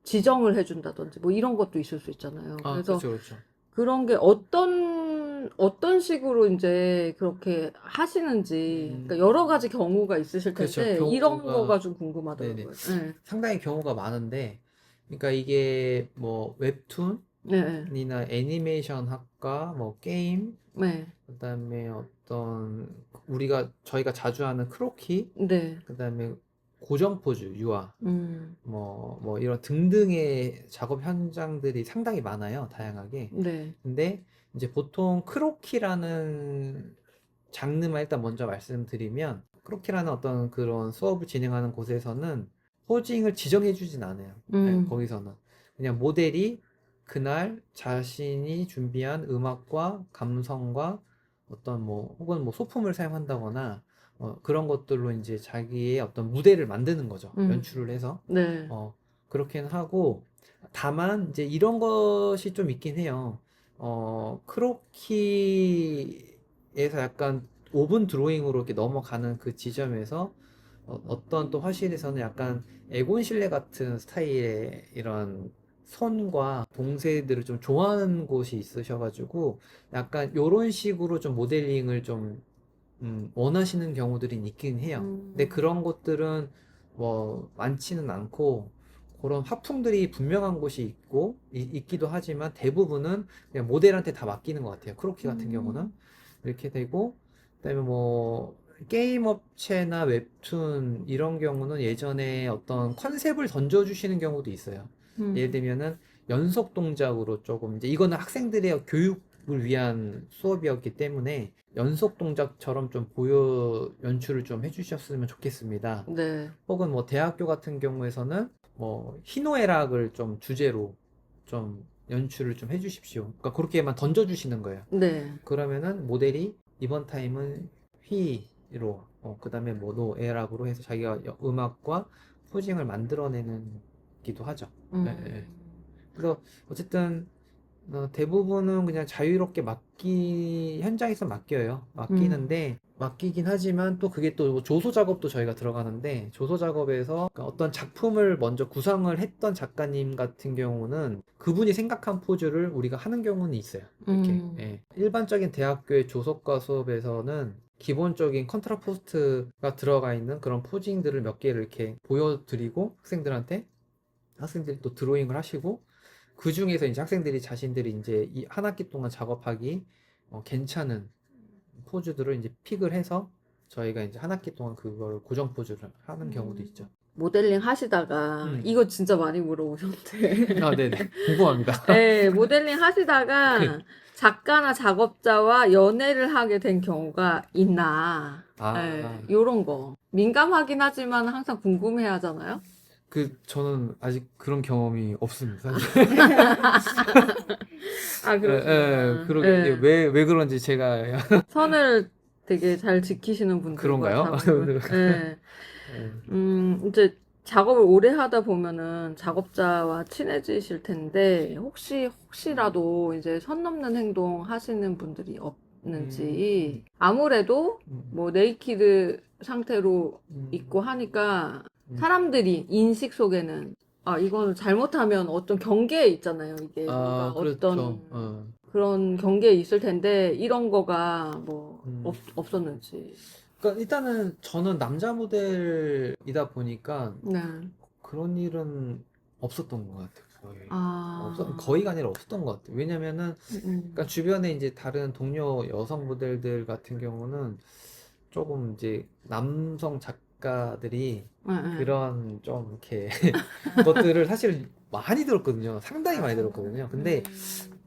A: 지정을 해준다든지 뭐 이런 것도 있을 수 있잖아요.
C: 아,
A: 그래서
C: 그렇죠, 그렇죠.
A: 그런 게 어떤 식으로 이제 그렇게 하시는지, 그러니까 여러 가지 경우가 있으실
C: 그렇죠.
A: 텐데, 이런
C: 경우가,
A: 거가 좀
C: 네네.
A: 궁금하더라고요. 네.
C: 상당히 경우가 많은데, 그러니까 이게 뭐 웹툰이나
A: 네, 네,
C: 애니메이션 학과, 뭐 게임,
A: 네,
C: 그다음에 어떤 저희가 자주 하는 크로키,
A: 네,
C: 그다음에 고정 포즈, 유화,
A: 음,
C: 뭐 이런 등등의 작업 현장들이 상당히 많아요, 다양하게.
A: 네,
C: 근데 이제 보통 크로키라는 장르만 일단 먼저 말씀드리면, 크로키라는 어떤 그런 수업을 진행하는 곳에서는 포징을 지정해 주진 않아요. 예,
A: 음,
C: 거기서는 그냥 모델이 그날 자신이 준비한 음악과 감성과 어떤 뭐 혹은 뭐 소품을 사용한다거나 그런 것들로 이제 자기의 어떤 무대를 만드는 거죠.
A: 음,
C: 연출을 해서
A: 네,
C: 그렇게는 하고, 다만 이제 이런 것이 좀 있긴 해요. 크로키에서 약간 오븐 드로잉으로 이렇게 넘어가는 그 지점에서 어떤 또 화실에서는 약간 에곤 실레 같은 스타일의 이런 선과 동세들을 좀 좋아하는 곳이 있으셔가지고 약간 요런 식으로 좀 모델링을 좀 원하시는 경우들이 있긴 해요. 근데
A: 음,
C: 그런 곳들은 뭐 많지는 않고 그런 화풍들이 분명한 곳이 있기도 하지만 대부분은 그냥 모델한테 다 맡기는 것 같아요. 크로키 같은 경우는 이렇게 되고, 그다음에 뭐 게임 업체나 웹툰 이런 경우는 예전에 어떤 컨셉을 던져주시는 경우도 있어요. 예를
A: 음,
C: 들면은 연속 동작으로 조금 이제 이거는 학생들의 교육을 위한 수업이었기 때문에 연속 동작처럼 좀 보여 연출을 좀 해주셨으면 좋겠습니다.
A: 네,
C: 혹은 뭐 대학교 같은 경우에서는 뭐 희노애락을 좀 주제로 좀 연출을 좀 해주십시오. 그러니까 그렇게만 던져주시는 거예요.
A: 네,
C: 그러면은 모델이 이번 타임은 휘로, 그다음에 뭐 노애락으로 해서 자기가 음악과 포징을 만들어내는 기도 하죠. 예, 예. 예.
A: 음,
C: 그래서 어쨌든 대부분은 그냥 자유롭게 현장에서 맡겨요.
A: 음,
C: 맡기긴 하지만 또 그게 또 조소 작업도 저희가 들어가는데, 조소 작업에서 그러니까 어떤 작품을 먼저 구상을 했던 작가님 같은 경우는 그분이 생각한 포즈를 우리가 하는 경우는 있어요. 이렇게.
A: 음,
C: 예. 일반적인 대학교의 조속과 수업에서는 기본적인 컨트라포스트가 들어가 있는 그런 포징들을 몇 개를 이렇게 보여드리고 학생들이 또 드로잉을 하시고, 그 중에서 이제 학생들이 자신들이 이제 이 한 학기 동안 작업하기 괜찮은 포즈들을 이제 픽을 해서 저희가 이제 한 학기 동안 그걸 고정 포즈를 하는 경우도 있죠.
A: 모델링 하시다가,
C: 음.
A: 이거 진짜 많이 물어보셨는데.
C: 아, 네네. 궁금합니다.
A: 네, 모델링 하시다가 작가나 작업자와 연애를 하게 된 경우가 있나. 네,
C: 아,
A: 요런 거. 민감하긴 하지만 항상 궁금해 하잖아요.
C: 저는 아직 그런 경험이 없습니다, 사실.
A: 아,
C: 예, 예,
A: 그러시구나.
C: 그러게, 이게
A: 예.
C: 왜 그런지 제가,
A: 선을 되게 잘 지키시는 분들과
C: 그런가요?
A: 작업을. 예.
C: 예.
A: 이제 작업을 오래 하다 보면은 작업자와 친해지실 텐데, 혹시라도 이제 선 넘는 행동 하시는 분들이
C: 음,
A: 없는지, 아무래도
C: 음,
A: 뭐 네이키드 상태로
C: 음,
A: 있고 하니까
C: 음.
A: 사람들이 인식 속에는 이거는 잘못하면 어떤 경계에 있잖아요. 이게 뭔가
C: 아, 그렇죠.
A: 어떤 그런 경계에 있을 텐데, 이런 거가 뭐
C: 음.
A: 없었는지.
C: 그러니까 일단은 저는 남자 모델이다 보니까
A: 네.
C: 그런 일은 없었던 것 같아요. 거의.
A: 아,
C: 거의가 아니라 없었던 것 같아요. 왜냐면은, 그러니까
A: 음,
C: 주변에 이제 다른 동료 여성 모델들 같은 경우는 조금 이제 남성 작가들이
A: 네, 네.
C: 그런 좀 이렇게 것들을 사실 많이 들었거든요. 상당히 많이 들었거든요. 근데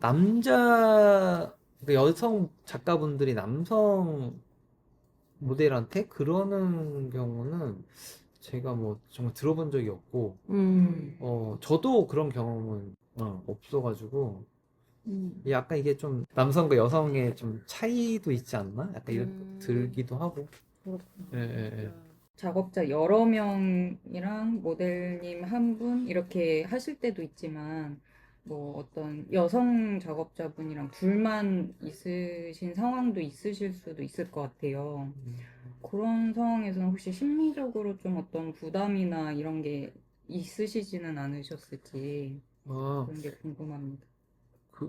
A: 음,
C: 그 여성 작가분들이 남성 모델한테 그러는 경우는 제가 뭐 정말 들어본 적이 없고,
A: 음,
C: 저도 그런 경험은 없어가지고,
A: 음,
C: 약간 이게 좀 남성과 여성의 좀 차이도 있지 않나? 약간 이런
A: 음,
C: 들기도 하고.
A: 그렇구나.
C: 예, 예, 예.
B: 작업자 여러 명이랑 모델님 한 분 이렇게 하실 때도 있지만 뭐 어떤 여성 작업자분이랑 둘만 있으신 상황도 있으실 수도 있을 것 같아요. 그런 상황에서는 혹시 심리적으로 좀 어떤 부담이나 이런 게 있으시지는 않으셨을지
C: 아,
B: 그런 게 궁금합니다.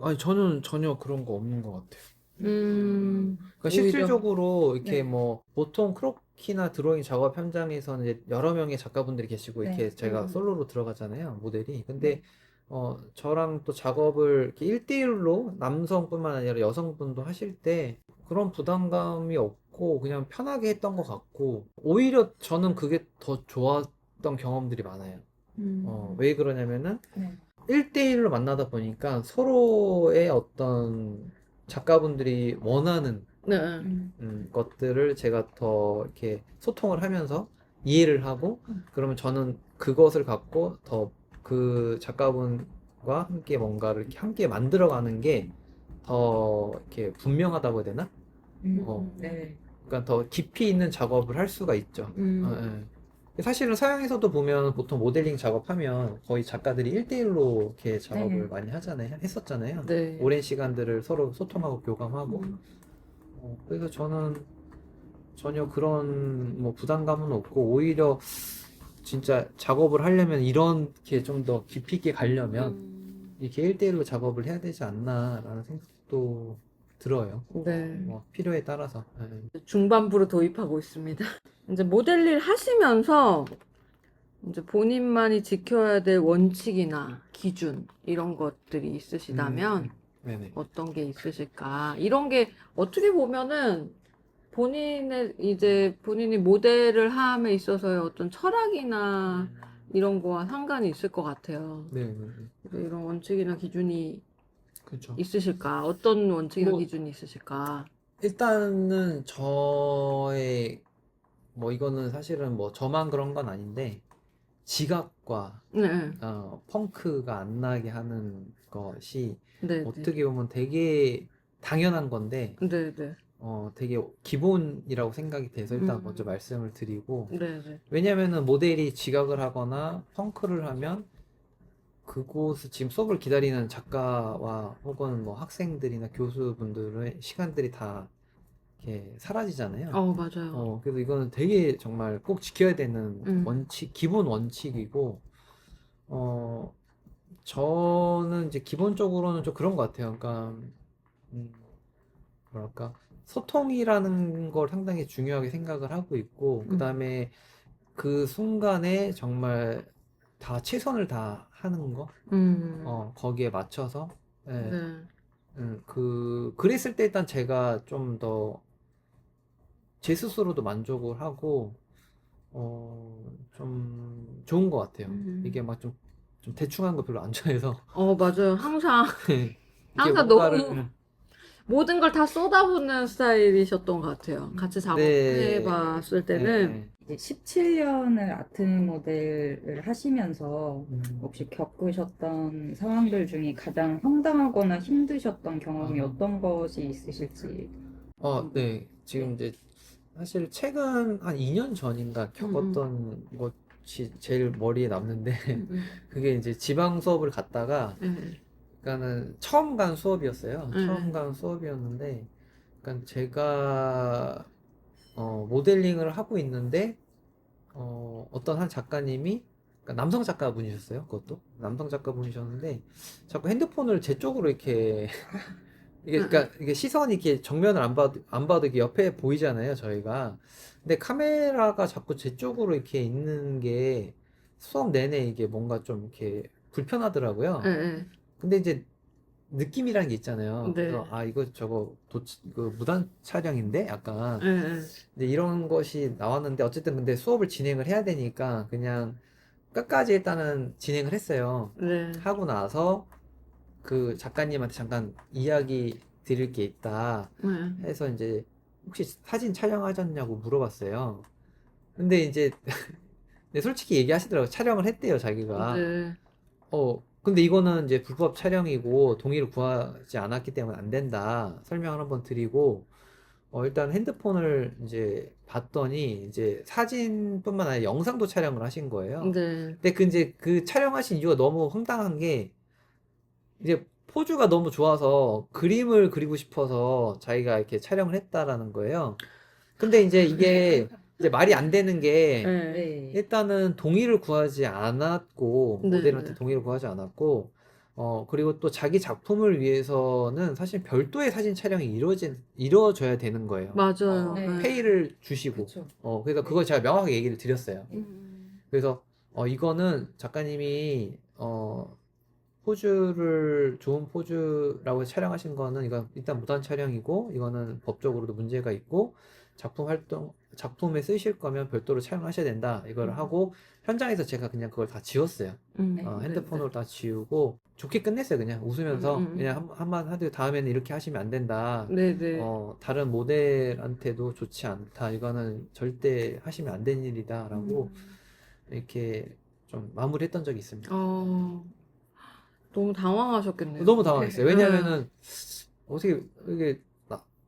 C: 아니, 저는 전혀 그런 거 없는 것 같아요. 그러니까
A: 오히려,
C: 실질적으로 이렇게
B: 네.
C: 뭐 보통 크로키나 드로잉 작업 현장에서는 이제 여러 명의 작가분들이 계시고
B: 네.
C: 이렇게 제가
A: 음,
C: 솔로로 들어가잖아요, 모델이. 근데
B: 네.
C: 저랑 또 작업을 이렇게 1대1로 남성뿐만 아니라 여성분도 하실 때 그런 부담감이 없고 그냥 편하게 했던 것 같고 오히려 저는 그게 더 좋았던 경험들이 많아요.
A: 음,
C: 왜 그러냐면은
B: 네.
C: 1대1로 만나다 보니까 서로의 어떤 작가분들이 원하는
A: 네.
C: 것들을 제가 더 이렇게 소통을 하면서 이해를 하고
B: 음.
C: 그러면 저는 그것을 갖고 더 그 작가분과 함께 뭔가를 이렇게 함께 만들어가는 게 더 이렇게 분명하다고 해야 되나? 어,
B: 네.
C: 그러니까 더 깊이 있는 작업을 할 수가 있죠.
A: 음,
C: 예. 사실은 서양에서도 보면 보통 모델링 작업하면 거의 작가들이 1대1로 이렇게 작업을
B: 네.
C: 많이 하잖아요. 했었잖아요.
A: 네.
C: 오랜 시간들을 서로 소통하고 교감하고.
A: 음,
C: 그래서 저는 전혀 그런 뭐 부담감은 없고 오히려 진짜 작업을 하려면 이렇게 좀 더 깊이 있게 가려면 이렇게 1대1로 작업을 해야 되지 않나라는 생각도 들어요.
A: 네.
C: 뭐 필요에 따라서. 예.
A: 중반부로 도입하고 있습니다. 이제 모델 일 하시면서 이제 본인만이 지켜야 될 원칙이나 기준 이런 것들이 있으시다면
C: 네네.
A: 어떤 게 있으실까? 이런 게 어떻게 보면은 본인이 모델을 함에 있어서의 어떤 철학이나 이런 거와 상관이 있을 것 같아요.
C: 네네.
A: 그래서 이런 원칙이나 기준이
C: 그렇죠.
A: 있으실까? 어떤 원칙이나
C: 뭐
A: 기준이 있으실까?
C: 일단은 저의 뭐 이거는 사실은 뭐 저만 그런 건 아닌데 지각과
A: 네,
C: 펑크가 안 나게 하는 것이
A: 네, 네,
C: 어떻게 보면 되게 당연한 건데
A: 네, 네,
C: 되게 기본이라고 생각이 돼서 일단 먼저
A: 음,
C: 말씀을 드리고
A: 네, 네,
C: 왜냐면은 모델이 지각을 하거나 펑크를 하면 그곳을 지금 수업을 기다리는 작가와 혹은 뭐 학생들이나 교수분들의 시간들이 다 이렇게 사라지잖아요.
A: 맞아요.
C: 그래서 이거는 되게 정말 꼭 지켜야 되는
A: 음,
C: 원칙, 기본 원칙이고, 어, 저는 이제 기본적으로는 좀 그런 것 같아요. 그러니까, 음, 뭐랄까, 소통이라는 걸 상당히 중요하게 생각을 하고 있고, 그
A: 음,
C: 다음에 그 순간에 정말 다 최선을 다 하는 거, 거기에 맞춰서, 예,
A: 네,
C: 그랬을 때 일단 제가 좀 더 제 스스로도 만족을 하고, 좀 좋은 것 같아요. 이게
A: 음.
C: 막 좀 대충 하는 거 별로 안 좋아해서.
A: 맞아요. 항상,
C: 이게
A: 항상 너무
C: 뭔가를,
A: 모든 걸 다 쏟아붓는 스타일이셨던 것 같아요. 같이
C: 네,
A: 작업해봤을 때는.
C: 네,
B: 이제 17년을 아트 모델을 하시면서
C: 음,
B: 혹시 겪으셨던 상황들 중에 가장 황당하거나 힘드셨던 경험이
C: 아,
B: 어떤 것이 있으실지 궁금해요.
C: 네. 지금
B: 네.
C: 이제 사실 최근 한 2년 전인가
A: 음,
C: 겪었던 것이 제일 머리에 남는데,
A: 음,
C: 그게 이제 지방 수업을 갔다가,
A: 음.
C: 그러니까는 처음 간 수업이었어요.
A: 예,
C: 처음
A: 예,
C: 간 수업이었는데, 그러니까 제가 모델링을 하고 있는데 어떤 한 작가님이 그러니까 남성 작가분이셨어요. 그것도 남성 작가분이셨는데 자꾸 핸드폰을 제 쪽으로 이렇게
A: 예,
C: 이게
A: 예.
C: 그러니까 이게 시선이 이렇게 정면을 안 봐도 이게 옆에 보이잖아요, 저희가. 근데 카메라가 자꾸 제 쪽으로 이렇게 있는 게 수업 내내 이게 뭔가 좀 이렇게
A: 예,
C: 불편하더라고요.
A: 예.
C: 근데 이제 느낌이라는 게 있잖아요. 그래서
A: 네.
C: 아 이거 저거 그 무단 촬영인데 약간
A: 예, 예.
C: 근데 이런 것이 나왔는데 어쨌든 근데 수업을 진행을 해야 되니까 그냥 끝까지 일단은 진행을 했어요.
A: 네.
C: 하고 나서 그 작가님한테 잠깐 이야기 드릴 게 있다
A: 네.
C: 해서 이제 혹시 사진 촬영하셨냐고 물어봤어요. 근데 이제 근데 솔직히 얘기하시더라고요. 촬영을 했대요, 자기가.
A: 네.
C: 근데 이거는 이제 불법 촬영이고 동의를 구하지 않았기 때문에 안 된다. 설명을 한번 드리고 일단 핸드폰을 이제 봤더니 이제 사진뿐만 아니라 영상도 촬영을 하신 거예요.
A: 네.
C: 근데 그 이제 그 촬영하신 이유가 너무 황당한 게 이제 포즈가 너무 좋아서 그림을 그리고 싶어서 자기가 이렇게 촬영을 했다라는 거예요. 근데 이제 이게 이제 말이 안 되는 게
A: 네.
B: 네.
C: 일단은 동의를 구하지 않았고
A: 네,
C: 모델한테
A: 네.
C: 동의를 구하지 않았고 그리고 또 자기 작품을 위해서는 사실 별도의 사진 촬영이 이루어져야 되는 거예요.
A: 맞아요.
B: 네.
A: 네.
C: 페이를 주시고
B: 그쵸.
C: 그래서 그걸 제가 명확하게 얘기를 드렸어요.
A: 음.
C: 그래서 이거는 작가님이 포즈를 좋은 포즈라고 촬영하신 거는 이건 일단 무단 촬영이고 이거는 법적으로도 문제가 있고 작품에 쓰실 거면 별도로 촬영하셔야 된다 이걸 하고 현장에서 제가 그냥 그걸 다 지웠어요.
B: 네.
C: 핸드폰으로 다 지우고 좋게 끝냈어요. 그냥 웃으면서 그냥 한번 하도 다음에는 이렇게 하시면 안 된다.
A: 네네.
C: 다른 모델한테도 좋지 않다. 이거는 절대 하시면 안 되는 일이다라고 이렇게 좀 마무리했던 적이 있습니다.
A: 너무 당황하셨겠네요.
C: 너무 당황했어요.
A: 네.
C: 왜냐면은 어떻게 이게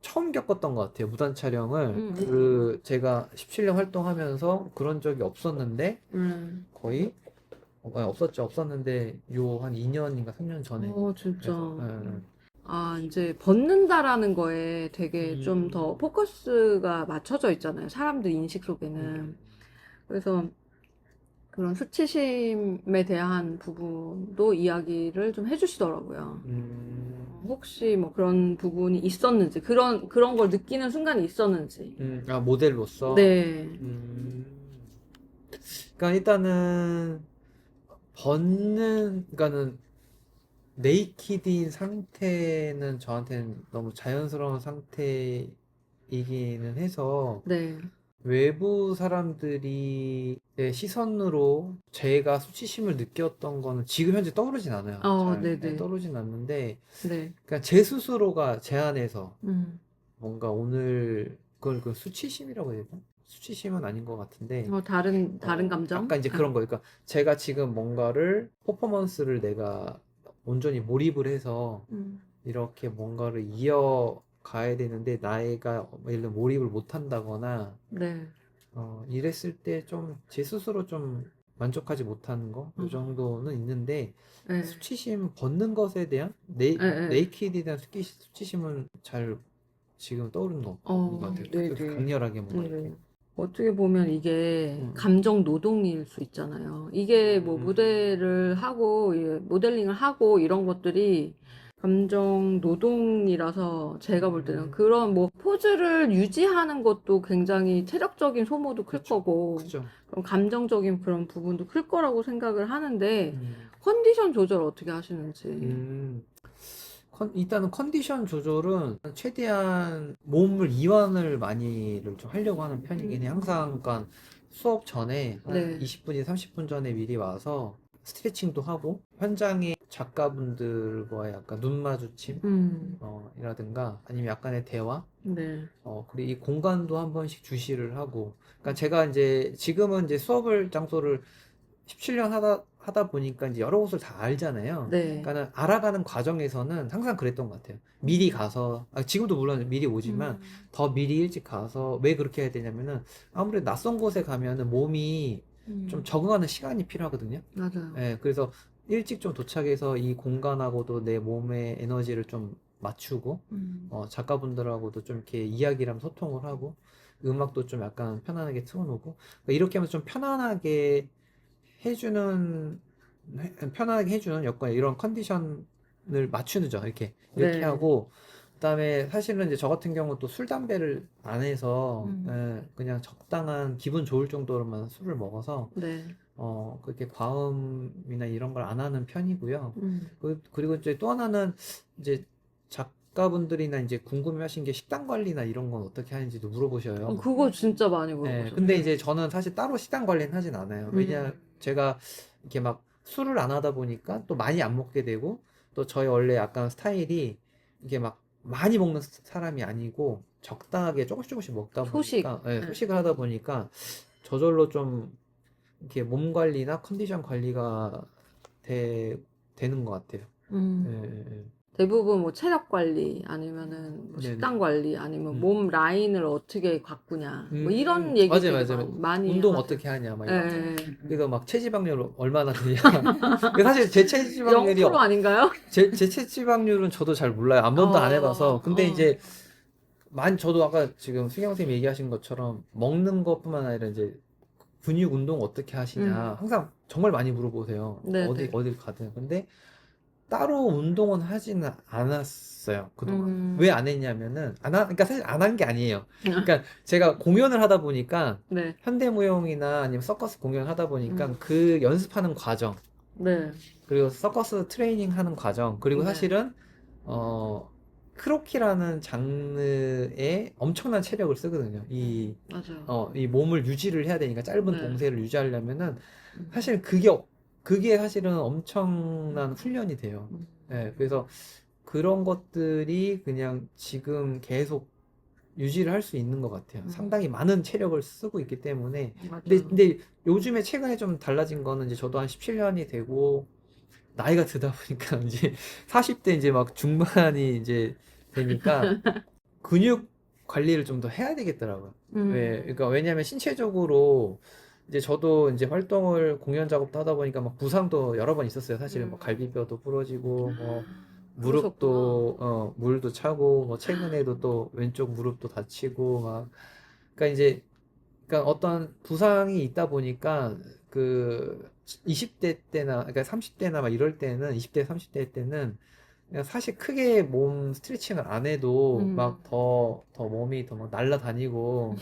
C: 처음 겪었던 것 같아요. 무단 촬영을 제가 17년 활동하면서 그런 적이 없었는데 거의 없었죠. 없었는데 요 한 2년인가 3년 전에.
A: 진짜.
C: 그래서,
A: 이제 벗는다라는 거에 되게 좀 더 포커스가 맞춰져 있잖아요. 사람들 인식 속에는. 그래서 그런 수치심에 대한 부분도 이야기를 좀 해주시더라고요. 혹시 뭐 그런 부분이 있었는지, 그런 걸 느끼는 순간이 있었는지.
C: 모델로서.
A: 네.
C: 그러니까 일단은 그러니까는 네이키드인 상태는 저한테는 너무 자연스러운 상태이기는 해서
A: 네.
C: 외부 사람들이 내 시선으로 제가 수치심을 느꼈던 거는 지금 현재 떠오르진 않아요. 잘
A: 네네.
C: 떠오르진 않는데
A: 네.
C: 그냥 제 스스로가 제 안에서
A: 음.
C: 뭔가 오늘 그걸 그 수치심이라고 해야 되나? 수치심은 아닌 것 같은데
A: 다른 감정?
C: 약간 이제 그런 거. 그러니까 제가 지금 뭔가를 퍼포먼스를 내가 온전히 몰입을 해서 이렇게 뭔가를 이어가야 되는데 나이가 예를 들어 몰입을 못 한다거나
A: 네.
C: 이랬을 때 좀 제 스스로 좀 만족하지 못하는 거, 이 정도는 있는데
A: 네.
C: 수치심 벗는 것에 대한
A: 네.
C: 네이키드에 대한 수치심은 잘 지금 떠오르는 거 없는 것 같아요.
A: 네네.
C: 그렇게 강렬하게 뭔가
A: 네.
C: 이렇게.
A: 어떻게 보면 이게
C: 음.
A: 감정 노동일 수 있잖아요. 이게 뭐 모델을 하고, 모델링을 하고 이런 것들이 감정 노동이라서 제가 볼 때는 그런 뭐 포즈를 유지하는 것도 굉장히 체력적인 소모도 클
C: 그쵸.
A: 거고,
C: 그죠.
A: 그럼 감정적인 그런 부분도 클 거라고 생각을 하는데,
C: 음.
A: 컨디션 조절 어떻게 하시는지.
C: 일단은 컨디션 조절은 최대한 몸을 이완을 많이를 좀 하려고 하는 편이긴 해. 항상 그러니까 수업 전에 한
A: 네.
C: 20분이 30분 전에 미리 와서 스트레칭도 하고 현장의 작가분들과의 약간 눈 마주침 이라든가 아니면 약간의 대화
A: 네.
C: 그리고 이 공간도 한 번씩 주시를 하고 그러니까 제가 이제 지금은 이제 수업을 장소를 17년 하다 보니까 이제 여러 곳을 다 알잖아요.
A: 네.
C: 그러니까 알아가는 과정에서는 항상 그랬던 것 같아요. 미리 가서, 지금도 물론 미리 오지만 더 미리 일찍 가서 왜 그렇게 해야 되냐면은 아무래도 낯선 곳에 가면은 몸이 좀 적응하는 시간이 필요하거든요.
A: 맞아요.
C: 예, 그래서 일찍 좀 도착해서 이 공간하고도 내 몸의 에너지를 좀 맞추고, 작가분들하고도 좀 이렇게 이야기랑 소통을 하고, 음악도 좀 약간 편안하게 틀어놓고, 그러니까 이렇게 하면서 좀 해주는 편안하게 해주는 여건 이런 컨디션을 맞추죠. 이렇게
A: 네.
C: 하고 그다음에 사실은 이제 저 같은 경우 또 술 담배를 안 해서 그냥 적당한 기분 좋을 정도로만 술을 먹어서
A: 네.
C: 그렇게 과음이나 이런 걸 안 하는 편이고요. 그리고 이제 또 하나는 이제 작가분들이나 이제 궁금해하신 게 식단 관리나 이런 건 어떻게 하는지도 물어보셔요.
A: 그거 진짜 많이
C: 네,
A: 물어보셨어요.
C: 근데 이제 저는 사실 따로 식단 관리는 하진 않아요. 왜냐, 제가 이렇게 막 술을 안 하다 보니까 또 많이 안 먹게 되고, 또 저희 원래 약간 스타일이 이게 막 많이 먹는 사람이 아니고, 적당하게 조금씩 먹다
A: 소식.
C: 보니까, 네,
A: 네.
C: 소식을 하다 보니까, 저절로 좀 이렇게 몸 관리나 컨디션 관리가 되는 것 같아요. 네, 네, 네.
A: 대부분 뭐 체력 관리 아니면은 뭐
C: 네네.
A: 식단 관리 아니면
C: 음.
A: 몸 라인을 어떻게 가꾸냐 뭐 이런 얘기
C: 맞아요,
A: 되게
C: 맞아요.
A: 많이
C: 운동
A: 하세요.
C: 어떻게 하냐, 막
A: 예,
C: 이런 거.
A: 예.
C: 그래서 막 체지방률 얼마나 되냐. 근데 사실 제 체지방률이
A: 0% 아닌가요?
C: 제 체지방률은 저도 잘 몰라요. 한 번도 안 해봐서. 근데 이제 저도 아까 지금 수경 선생님 얘기하신 것처럼 먹는 것뿐만 아니라 이제 근육 운동 어떻게 하시냐 항상 정말 많이 물어보세요.
A: 네네.
C: 어딜 가든. 근데 따로 운동은 하지는 않았어요, 그동안. 왜
A: 음,
C: 안 했냐면은 그러니까 사실 안 한 게 아니에요. 그러니까 제가 공연을 하다 보니까
A: 네,
C: 현대무용이나 아니면 서커스 공연을 하다 보니까
A: 음.
C: 그 연습하는 과정,
A: 네,
C: 그리고 서커스 트레이닝 하는 과정, 그리고
A: 네,
C: 사실은 어 크로키라는 장르에 엄청난 체력을 쓰거든요.
A: 맞아요.
C: 이 몸을 유지를 해야 되니까 짧은
A: 네.
C: 동세를 유지하려면은
A: 음,
C: 사실 그게 사실은 엄청난 훈련이 돼요.
A: 음,
C: 예, 그래서 그런 것들이 그냥 지금 계속 유지를 할 수 있는 것 같아요. 상당히 많은 체력을 쓰고 있기 때문에.
A: 맞아요.
C: 근데 요즘에 최근에 좀 달라진 거는 이제 저도 한 17년이 되고 나이가 드다 보니까 이제 40대 이제 막 중반이 이제 되니까 근육 관리를 좀 더 해야 되겠더라고요. 그러니까 왜냐면 신체적으로 이제 저도 이제 활동을 공연 작업도 하다 보니까 막 부상도 여러 번 있었어요. 사실은 뭐 갈비뼈도 부러지고 뭐
A: 그러셨구나.
C: 무릎도 물도 차고 뭐 최근에도 또 왼쪽 무릎도 다치고 막 그러니까 이제 그러니까 어떤 부상이 있다 보니까 그 20대 때나 그러니까 30대나 막 이럴 때는 20대 30대 때는 그냥 사실 크게 몸 스트레칭을 안 해도 막 더 몸이 더 막 날아다니고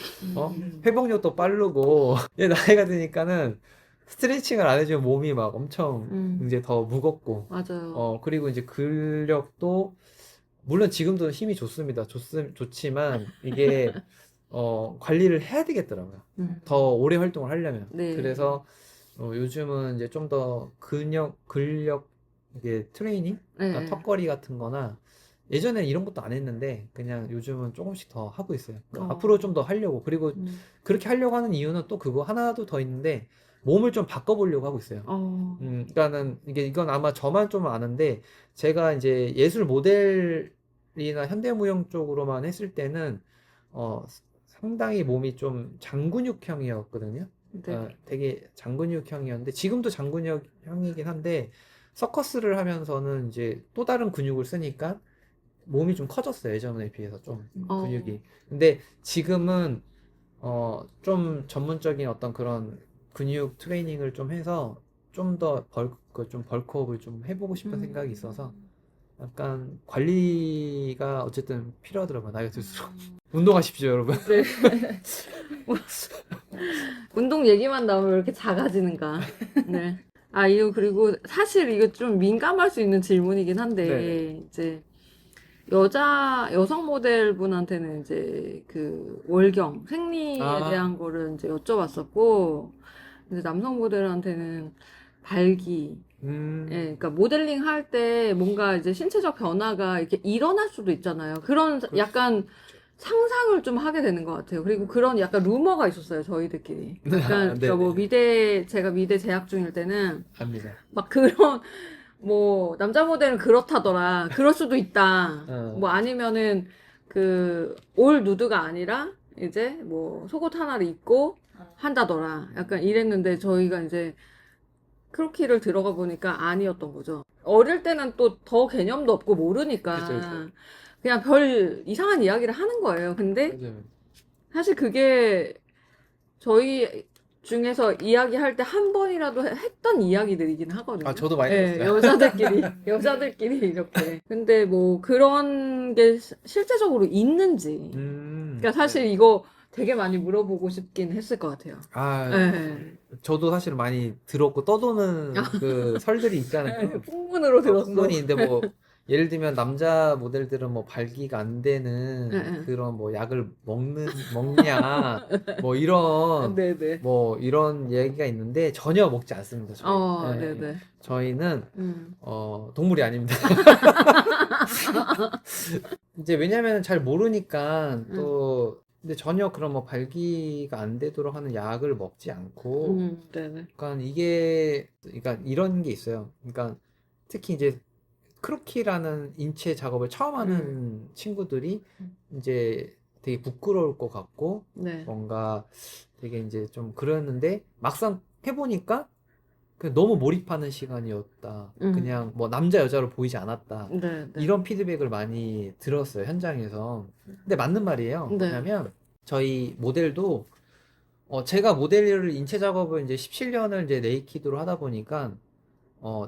C: 회복력도 빠르고 얘 나이가 드니까는 스트레칭을 안 해주면 몸이 막 엄청 이제 더 무겁고
A: 맞아요.
C: 그리고 이제 근력도 물론 지금도 힘이 좋습니다. 좋지만 이게 관리를 해야 되겠더라고요.
A: 음,
C: 더 오래 활동을 하려면.
A: 네,
C: 그래서 요즘은 이제 좀 더 근력 이게 트레이닝, 그러니까
A: 네.
C: 턱걸이 같은 거나 예전엔 이런 것도 안 했는데 그냥 요즘은 조금씩 더 하고 있어요.
A: 어,
C: 앞으로 좀 더 하려고. 그리고
A: 음,
C: 그렇게 하려고 하는 이유는 또 그거 하나도 더 있는데 몸을 좀 바꿔보려고 하고 있어요.
A: 어,
C: 그러니까는 이건 아마 저만 좀 아는데 제가 이제 예술 모델이나 현대무용 쪽으로만 했을 때는 상당히 몸이 좀 장근육형이었거든요.
A: 네.
C: 되게 장근육형이었는데 지금도 장근육형이긴 한데 서커스를 하면서는 이제 또 다른 근육을 쓰니까 몸이 좀 커졌어요. 예전에 비해서 좀
A: 어,
C: 근육이. 근데 지금은 좀 전문적인 어떤 그런 근육 트레이닝을 좀 해서 좀 더 좀 벌크업을 좀 해보고 싶은 생각이 있어서 약간 관리가 어쨌든 필요하더라고요. 나이가 들수록. 운동하십시오, 여러분.
A: 네. 운동 얘기만 나오면 왜 이렇게 작아지는가. 네. 아, 이거 그리고 사실 이거 좀 민감할 수 있는 질문이긴
C: 네네.
A: 한데, 이제 여성 모델분한테는 이제 그 월경, 생리에
C: 아,
A: 대한 거를 이제 여쭤봤었고, 이제 남성 모델한테는 발기, 예,
C: 음,
A: 그러니까 모델링 할 때 뭔가 이제 신체적 변화가 이렇게 일어날 수도 있잖아요. 그런
C: 그럴 수
A: 약간
C: 있죠.
A: 상상을 좀 하게 되는 것 같아요. 그리고 그런 약간 루머가 있었어요, 저희들끼리. 약간, 그러니까 뭐
C: 네네.
A: 제가 미대 재학 중일 때는
C: 압니다.
A: 막 그런, 뭐, 남자 모델은 그렇다더라. 그럴 수도 있다.
C: 어,
A: 뭐 아니면은 올 누드가 아니라 이제 뭐 속옷 하나를 입고 한다더라. 약간 이랬는데 저희가 이제 크로키를 들어가 보니까 아니었던 거죠. 어릴 때는 또 더 개념도 없고
C: 그죠, 그죠.
A: 모르니까 그냥 별 이상한 이야기를 하는 거예요. 근데
C: 맞아요.
A: 사실 그게 저희 중에서 이야기할 때 한 번이라도 했던 이야기들이긴
C: 아,
A: 하거든요.
C: 저도 많이
A: 예,
C: 들었어요.
A: 여자들끼리 이렇게. 근데 뭐 그런 게 실제적으로 있는지. 그러니까 사실
C: 네네.
A: 이거 되게 많이 물어보고 싶긴 했을 것 같아요.
C: 아,
A: 예.
C: 저도 사실 많이 들었고 떠도는 그 설들이 있잖아요.
A: 풍문으로 들었어.
C: 풍문이 있는데 뭐 예를 들면 남자 모델들은 뭐 발기가 안
A: 예,
C: 되는
A: 예.
C: 그런 뭐 약을 먹냐 뭐
A: 네네.
C: 이런 얘기가 있는데 전혀 먹지 않습니다. 저희. 예, 예.
A: 네네.
C: 저희는
A: 음,
C: 동물이 아닙니다. 이제 왜냐면 잘 모르니까
A: 음,
C: 또 근데 전혀 그런 뭐 발기가 안 되도록 하는 약을 먹지 않고
A: 네네.
C: 그러니까 이런 게 있어요. 그러니까 특히 이제 크로키라는 인체 작업을 처음 하는 친구들이 이제 되게 부끄러울 것 같고
A: 네.
C: 뭔가 되게 이제 좀 그랬는데 막상 해보니까 너무 몰입하는 시간이었다. 그냥 뭐 남자 여자로 보이지 않았다.
A: 네, 네.
C: 이런 피드백을 많이 들었어요, 현장에서. 근데 맞는 말이에요.
A: 네.
C: 왜냐면 저희 모델도 제가 모델을 인체 작업을 이제 17년을 이제 네이키드로 하다 보니까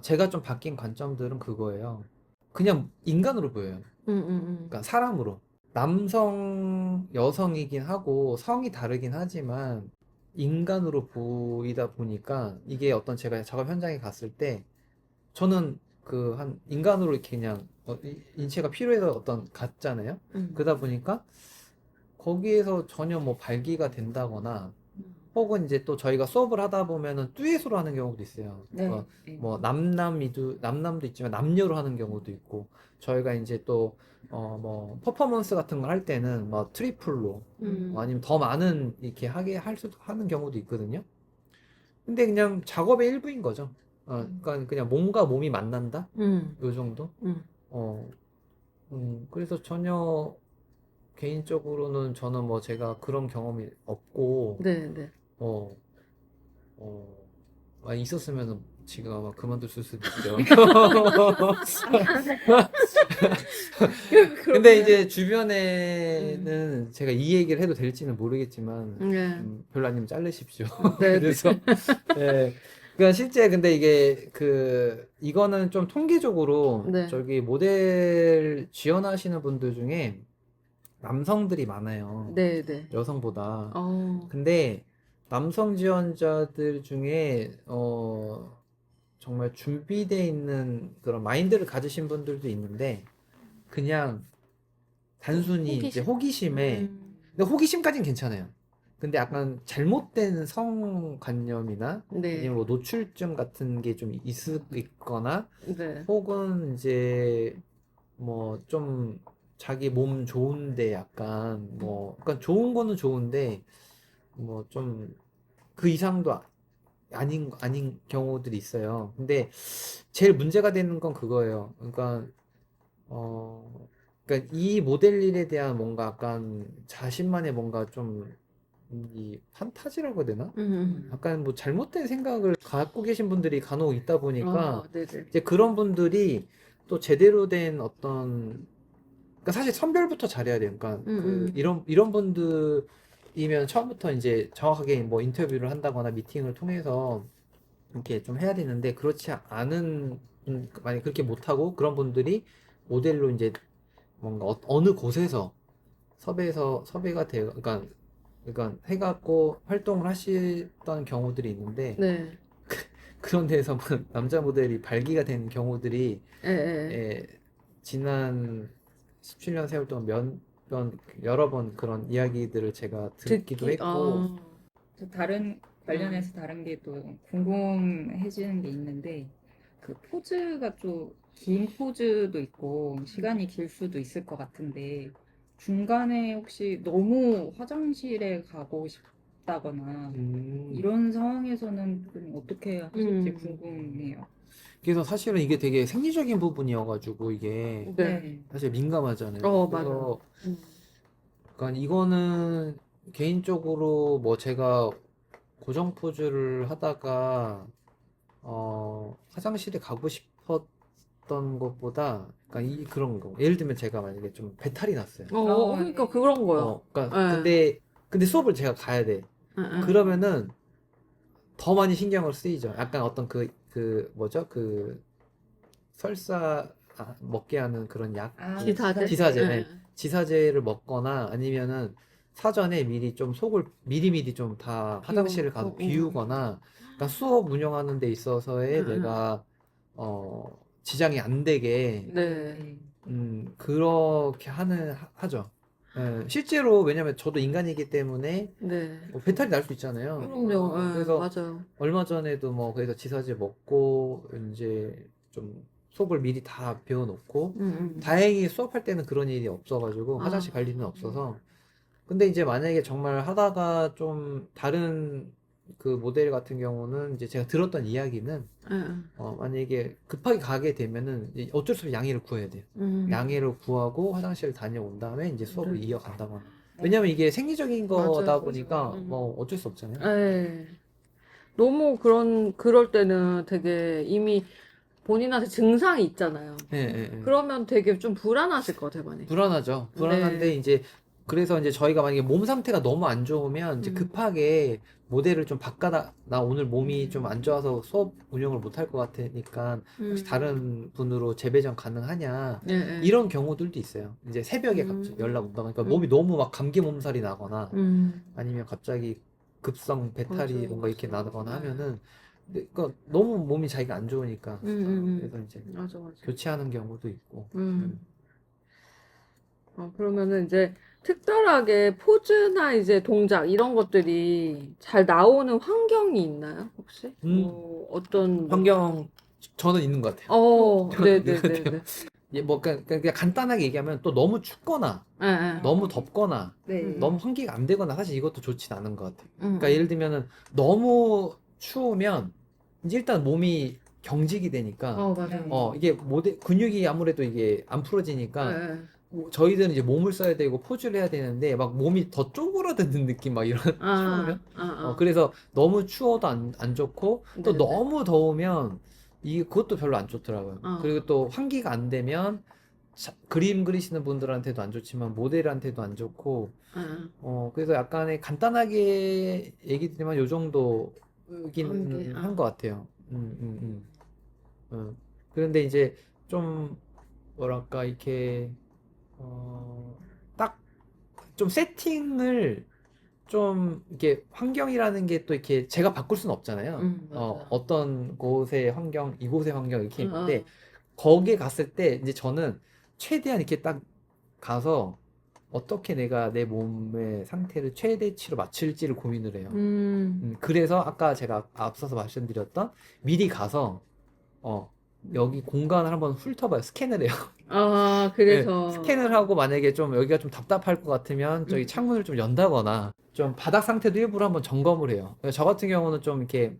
C: 제가 좀 바뀐 관점들은 그거예요. 그냥 인간으로 보여요. 그러니까 사람으로. 남성, 여성이긴 하고 성이 다르긴 하지만 인간으로 보이다 보니까 이게 어떤 제가 작업 현장에 갔을 때 저는 그 한 인간으로 이렇게 그냥 인체가 필요해서 어떤 갔잖아요. 그러다 보니까 거기에서 전혀 뭐 발기가 된다거나 혹은 이제 또 저희가 수업을 하다 보면은 듀엣으로 하는 경우도 있어요.
B: 네.
C: 뭐 남남도 있지만 남녀로 하는 경우도 있고 저희가 이제 또 뭐 퍼포먼스 같은 걸 할 때는 뭐 트리플로 뭐 아니면 더 많은 이렇게 하는 경우도 있거든요. 근데 그냥 작업의 일부인 거죠. 그러니까 그냥 몸과 몸이 만난다? 요 정도? 어, 그래서 전혀 개인적으로는 저는 뭐 제가 그런 경험이 없고
A: 네, 네.
C: 어, 많이 있었으면 지금 아마 그만뒀을 수도 있죠. 근데 이제 주변에는 제가 이 얘기를 해도 될지는 모르겠지만
A: 네.
C: 별로 아니면 자르십시오.
A: 네.
C: 그래서 그러니까 실제 근데 이게 이거는 좀 통계적으로
A: 네.
C: 저기 모델 지원하시는 분들 중에 남성들이 많아요.
A: 네, 네.
C: 여성보다.
A: 어.
C: 근데 남성 지원자들 중에 정말 준비되어 있는 그런 마인드를 가지신 분들도 있는데 그냥 단순히 이제 호기심에 근데 호기심까지는 괜찮아요. 근데 약간 잘못된 성관념이나
A: 네.
C: 아니면 뭐 노출증 같은 게 좀 있거나
A: 네.
C: 혹은 이제 뭐 좀 자기 몸 좋은데 약간 뭐 그러니까 좋은 거는 좋은데 뭐 좀 그 이상도 아닌 경우들이 있어요. 근데 제일 문제가 되는 건 그거예요. 그러니까 이 모델 일에 대한 뭔가 약간 자신만의 뭔가 좀 이 판타지라고 해야 되나? 약간 뭐 잘못된 생각을 갖고 계신 분들이 간혹 있다 보니까
A: 네네.
C: 이제 그런 분들이 또 제대로 된 그러니까 사실 선별부터 잘해야 돼요. 그러니까 이런 분들이면 처음부터 이제 정확하게 뭐 인터뷰를 한다거나 미팅을 통해서 이렇게 좀 해야 되는데 그렇지 않은 만약 그렇게 못하고 그런 분들이 모델로 이제 뭔가 어느 곳에서 섭외가 돼요. 그러니까 해갖고 활동을 하시던 경우들이 있는데
A: 네.
C: 그런 데서 남자 모델이 발기가 된 경우들이
A: 예, 예.
C: 지난 17년 세월 동안 여러 번 그런 이야기들을 제가 듣기도 했고
B: 저 다른 관련해서 다른 게 또 궁금해지는 게 있는데 그 포즈가 좀 긴 포즈도 있고 시간이 길 수도 있을 것 같은데 중간에 혹시 너무 화장실에 가고 싶다거나 이런 상황에서는 좀 어떻게 하실지 궁금해요.
C: 그래서 사실은 이게 되게 생리적인 부분이어가지고 이게
A: 네.
C: 사실 민감하잖아요.
A: 맞아요.
C: 그래서 그러니까 이거는 개인적으로 뭐 제가 고정 포즈를 하다가 화장실에 가고 싶었던 것보다 그러니까 그런 거 예를 들면 제가 만약에 좀 배탈이 났어요.
A: 그러니까 그런 거요.
C: 그러니까
A: 예.
C: 근데 수업을 제가 가야 돼. 그러면은 더 많이 신경을 쓰이죠. 약간 어떤 뭐죠? 설사 먹게 하는 그런 약, 지사제,
A: 예.
C: 네. 지사제를 먹거나 아니면은 사전에 미리 좀 속을 미리미리 좀 다 화장실을 가서 비우거나, 그러니까 수업 운영하는 데 있어서의 내가 지장이 안 되게
A: 네.
C: 그렇게 하죠. 예, 실제로 왜냐면 저도 인간이기 때문에
A: 네.
C: 배탈이 날 수 있잖아요.
A: 그럼요. 예,
C: 그래서
A: 맞아요.
C: 얼마 전에도 뭐 그래서 지사제 먹고 이제 좀 속을 미리 다 비워놓고 다행히 수업할 때는 그런 일이 없어가지고 화장실 갈 일은 없어서. 근데 이제 만약에 정말 하다가 좀 다른 그 모델 같은 경우는 이제 제가 들었던 이야기는
A: 예.
C: 만약에 급하게 가게 되면은 이제 어쩔 수 없이 양해를 구해야 돼요. 양해를 구하고 화장실 다녀온 다음에 이제 수업을
A: 네.
C: 이어간다거나. 왜냐면 이게 생리적인 거다
A: 맞아요.
C: 보니까
A: 음.
C: 뭐 어쩔 수 없잖아요.
A: 예. 너무 그럴 때는 되게 이미 본인한테 증상이 있잖아요.
C: 예, 예, 예.
A: 그러면 되게 좀 불안하실 것 같아요, 많이.
C: 불안하죠. 불안한데
A: 네.
C: 이제 그래서 이제 저희가 만약에 몸 상태가 너무 안 좋으면 이제 급하게 모델을 좀 바꿔다 나 오늘 몸이 좀 안 좋아서 수업 운영을 못 할 것 같으니까 혹시 다른 분으로 재배정 가능하냐
A: 예, 예.
C: 이런 경우들도 있어요. 이제 새벽에 갑자기 연락 온다고 그러니까 몸이 너무 막 감기 몸살이 나거나 아니면 갑자기 급성 배탈이
A: 맞아요,
C: 뭔가 이렇게
A: 맞아요.
C: 나거나
A: 네.
C: 하면은 그러니까 너무 몸이 자기가 안 좋으니까 그래서 이제
A: 맞아, 맞아.
C: 교체하는 경우도 있고
A: 그러면은 이제 특별하게 포즈나 이제 동작 이런 것들이 잘 나오는 환경이 있나요, 혹시? 뭐 어떤
C: 환경 저는 있는 것 같아요.
A: 네,
C: 저는
A: 네,
C: 있는 것
A: 네,
C: 같아요.
A: 네.
C: 예, 뭐 그냥 간단하게 얘기하면 또 너무 춥거나
A: 예, 예.
C: 너무 덥거나
B: 네.
C: 너무 환기가 안 되거나 사실 이것도 좋진 않은 것 같아요.
A: 음,
C: 그러니까 예를 들면은 너무 추우면 이제 일단 몸이 경직이 되니까
A: 맞아요.
C: 이게 근육이 아무래도 이게 안 풀어지니까
A: 예, 예.
C: 저희들은 이제 몸을 써야 되고 포즈를 해야 되는데 막 몸이 더 쪼그라드는 느낌 막 이런 추우면 그래서 너무 추워도 안 좋고 또
A: 네네.
C: 너무 더우면 그것도 별로 안 좋더라고요.
A: 어.
C: 그리고 또 환기가 안 되면 그림 그리시는 분들한테도 안 좋지만 모델한테도 안 좋고
A: 예, 예.
C: 그래서 약간의 간단하게 얘기 드리면 요 정도긴 한 것 같아요. 그런데 이제 좀 뭐랄까 이렇게 딱 좀 세팅을 좀 이렇게 환경이라는 게 또 이렇게 제가 바꿀 수는 없잖아요.
A: 맞아요.
C: 어떤 곳의 환경, 이곳의 환경 이렇게
A: 어,
C: 있는데 거기에 갔을 때 이제 저는 최대한 이렇게 딱 가서 어떻게 내가 내 몸의 상태를 최대치로 맞출지를 고민을 해요. 그래서 아까 제가 앞서서 말씀드렸던 미리 가서 여기 공간을 한번 훑어봐요. 스캔을 해요. 네,
A: 그래서.
C: 스캔을 하고 만약에 좀 여기가 좀 답답할 것 같으면 저기 창문을 좀 연다거나 좀 바닥 상태도 일부러 한번 점검을 해요. 저 같은 경우는 좀 이렇게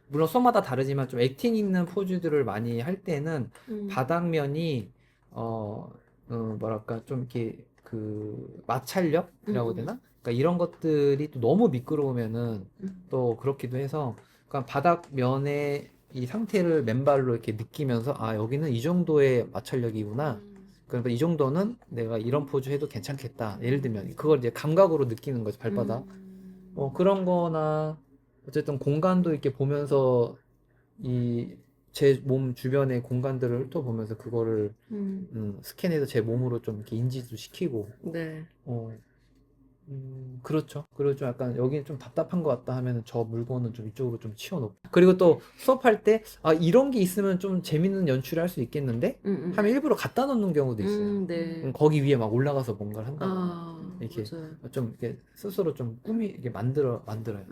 C: 물론 손마다 다르지만 좀 액팅 있는 포즈들을 많이 할 때는 바닥면이 뭐랄까 좀 이렇게 그 마찰력이라고 해야 되나? 그러니까 이런 것들이 또 너무 미끄러우면은 또 그렇기도 해서 그러니까 바닥면의 이 상태를 맨발로 이렇게 느끼면서 아 여기는 이 정도의 마찰력이구나. 그러니까 이 정도는 내가 이런 포즈 해도 괜찮겠다. 예를 들면 그걸 이제 감각으로 느끼는 거죠 발바닥. 그런 거나 어쨌든 공간도 이렇게 보면서 이 제 몸 주변의 공간들을 훑어보면서 그거를 스캔해서 제 몸으로 좀 이렇게 인지도 시키고
A: 네.
C: 그렇죠. 그리고 좀 약간 여기는 좀 답답한 것 같다 하면은 저 물건은 좀 이쪽으로 좀 치워놓고 그리고 또 수업할 때 이런 게 있으면 좀 재밌는 연출을 할 수 있겠는데 하면 일부러 갖다 놓는 경우도 있어요.
A: 네.
C: 거기 위에 막 올라가서 뭔가를 한다거나 이렇게
A: 맞아요.
C: 좀 이렇게 스스로 좀 이렇게 만들어요.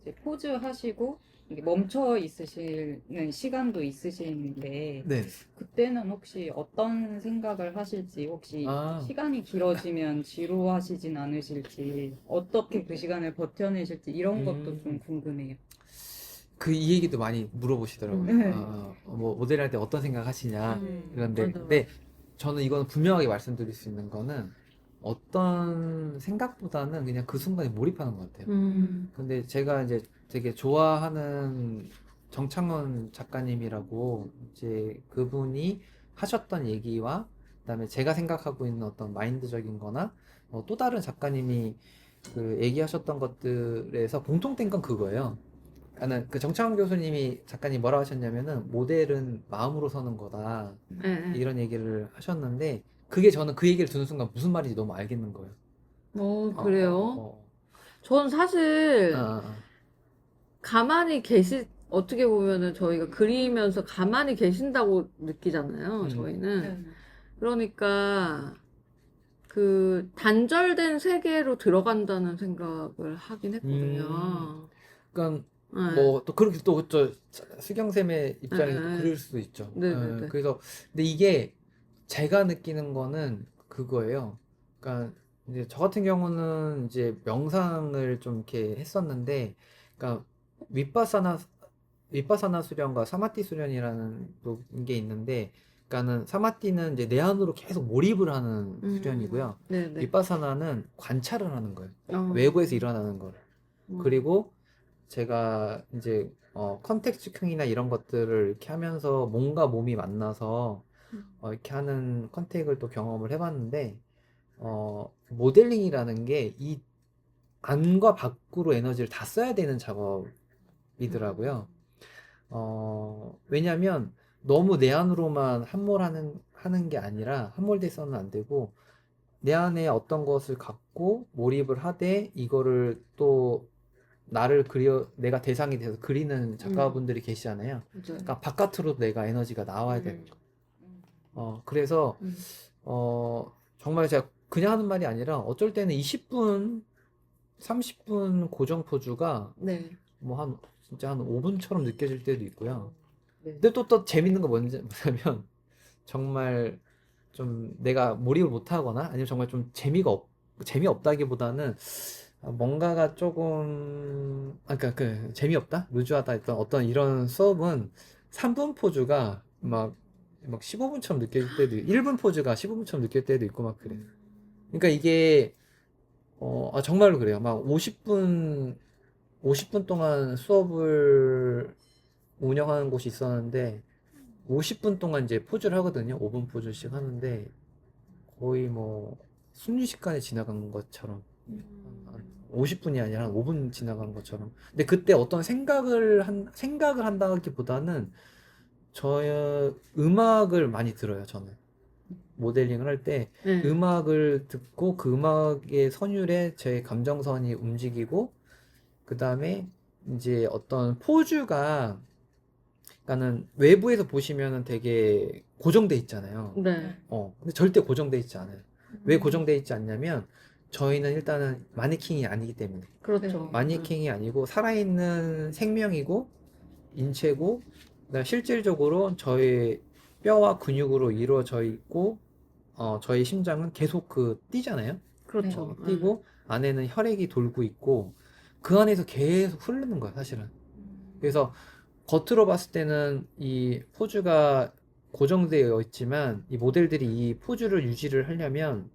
B: 이제 포즈 하시고 이게 멈춰 있으시는 시간도 있으신데
C: 네.
B: 그때는 혹시 어떤 생각을 하실지 혹시 시간이 길어지면 지루하시진 않으실지 어떻게 그 시간을 버텨내실지 이런 것도 좀 궁금해요.
C: 이 얘기도 많이 물어보시더라고요.
B: 네.
C: 뭐 모델할 때 어떤 생각 하시냐. 그런데
A: 맞아,
C: 근데 저는 이거는 분명하게 말씀드릴 수 있는 거는 어떤 생각보다는 그냥 그 순간에 몰입하는 것 같아요. 근데 제가 이제 되게 좋아하는 정창원 작가님이라고 이제 그분이 하셨던 얘기와 그다음에 제가 생각하고 있는 어떤 마인드적인 거나 또 다른 작가님이 그 얘기하셨던 것들에서 공통된 건 그거예요. 나는 그 정창원 교수님이 작가님 뭐라고 하셨냐면은 모델은 마음으로 서는 거다 이런 얘기를 하셨는데 그게 저는 그 얘기를 듣는 순간 무슨 말인지 너무 알겠는 거예요.
A: 그래요? 전 사실 가만히 어떻게 보면은 저희가 그리면서 가만히 계신다고 느끼잖아요, 저희는. 그러니까 그 단절된 세계로 들어간다는 생각을 하긴 했거든요.
C: 그러니까
A: 네.
C: 뭐 또 그렇게 또 수경쌤의 입장에서 또
A: 네.
C: 그럴 수도 있죠.
A: 네네네.
C: 그래서 근데 이게 제가 느끼는 거는 그거예요. 그러니까 이제 저 같은 경우는 이제 명상을 좀 이렇게 했었는데, 그러니까 윗바사나 윗바사나 수련과 사마티 수련이라는 또 게 있는데, 그러니까는 사마티는 이제 내 안으로 계속 몰입을 하는 수련이고요.
A: 네네.
C: 윗바사나는 관찰을 하는 거예요.
A: 어.
C: 외부에서 일어나는 걸.
A: 음.
C: 그리고 제가 이제 컨택트 킹이나 이런 것들을 이렇게 하면서 몸과 몸이 만나서 이렇게 하는 컨택을 또 경험을 해봤는데, 모델링이라는 게 이 안과 밖으로 에너지를 다 써야 되는 작업이더라고요. 왜냐면 너무 내 안으로만 하는 게 아니라 함몰돼서는 안 되고, 내 안에 어떤 것을 갖고 몰입을 하되 이거를 또 내가 대상이 돼서 그리는 작가분들이 계시잖아요.
A: 맞아요.
C: 그러니까 바깥으로 내가 에너지가 나와야 되는 거. 그래서
A: 음.
C: 정말 제가 그냥 하는 말이 아니라 어쩔 때는 20분, 30분 고정 포즈가
A: 네.
C: 뭐 진짜 한 5분처럼 느껴질 때도 있고요.
A: 네.
C: 근데 또 재밌는 거 뭐냐면 정말 좀 내가 몰입을 못 하거나 아니면 정말 좀 재미없다기보다는 뭔가가 조금 그러니까 그 재미없다? 루즈하다 했던 어떤 이런 수업은 3분 포즈가 막 15분처럼 느껴질 때도 1분 포즈가 15분처럼 느껴질 때도 있고 막 그래요. 그러니까 이게 정말로 그래요. 막 50분 동안 수업을 운영하는 곳이 있었는데 50분 동안 이제 포즈를 하거든요. 5분 포즈씩 하는데 거의 뭐 순식간에 지나간 것처럼 50분이 아니라 한 5분 지나간 것처럼. 근데 그때 어떤 생각을 한다기보다는 저의 음악을 많이 들어요. 저는 모델링을 할 때
A: 네.
C: 음악을 듣고 그 음악의 선율에 제 감정선이 움직이고, 그 다음에 이제 어떤 포즈가, 그러니까는 외부에서 보시면은 되게 고정돼 있잖아요.
A: 네.
C: 근데 절대 고정돼 있지 않아요. 왜 고정돼 있지 않냐면 저희는 일단은 마네킹이 아니기 때문에.
A: 그렇죠.
C: 마네킹이 아니고 살아있는 생명이고 인체고, 그다음에 실질적으로 저희 뼈와 근육으로 이루어져 있고, 저희 심장은 계속 뛰잖아요.
A: 그렇죠.
C: 뛰고 안에는 혈액이 돌고 있고 그 안에서 계속 흐르는 거야 사실은. 그래서 겉으로 봤을 때는 이 포즈가 고정되어 있지만 이 모델들이 이 포즈를 유지를 하려면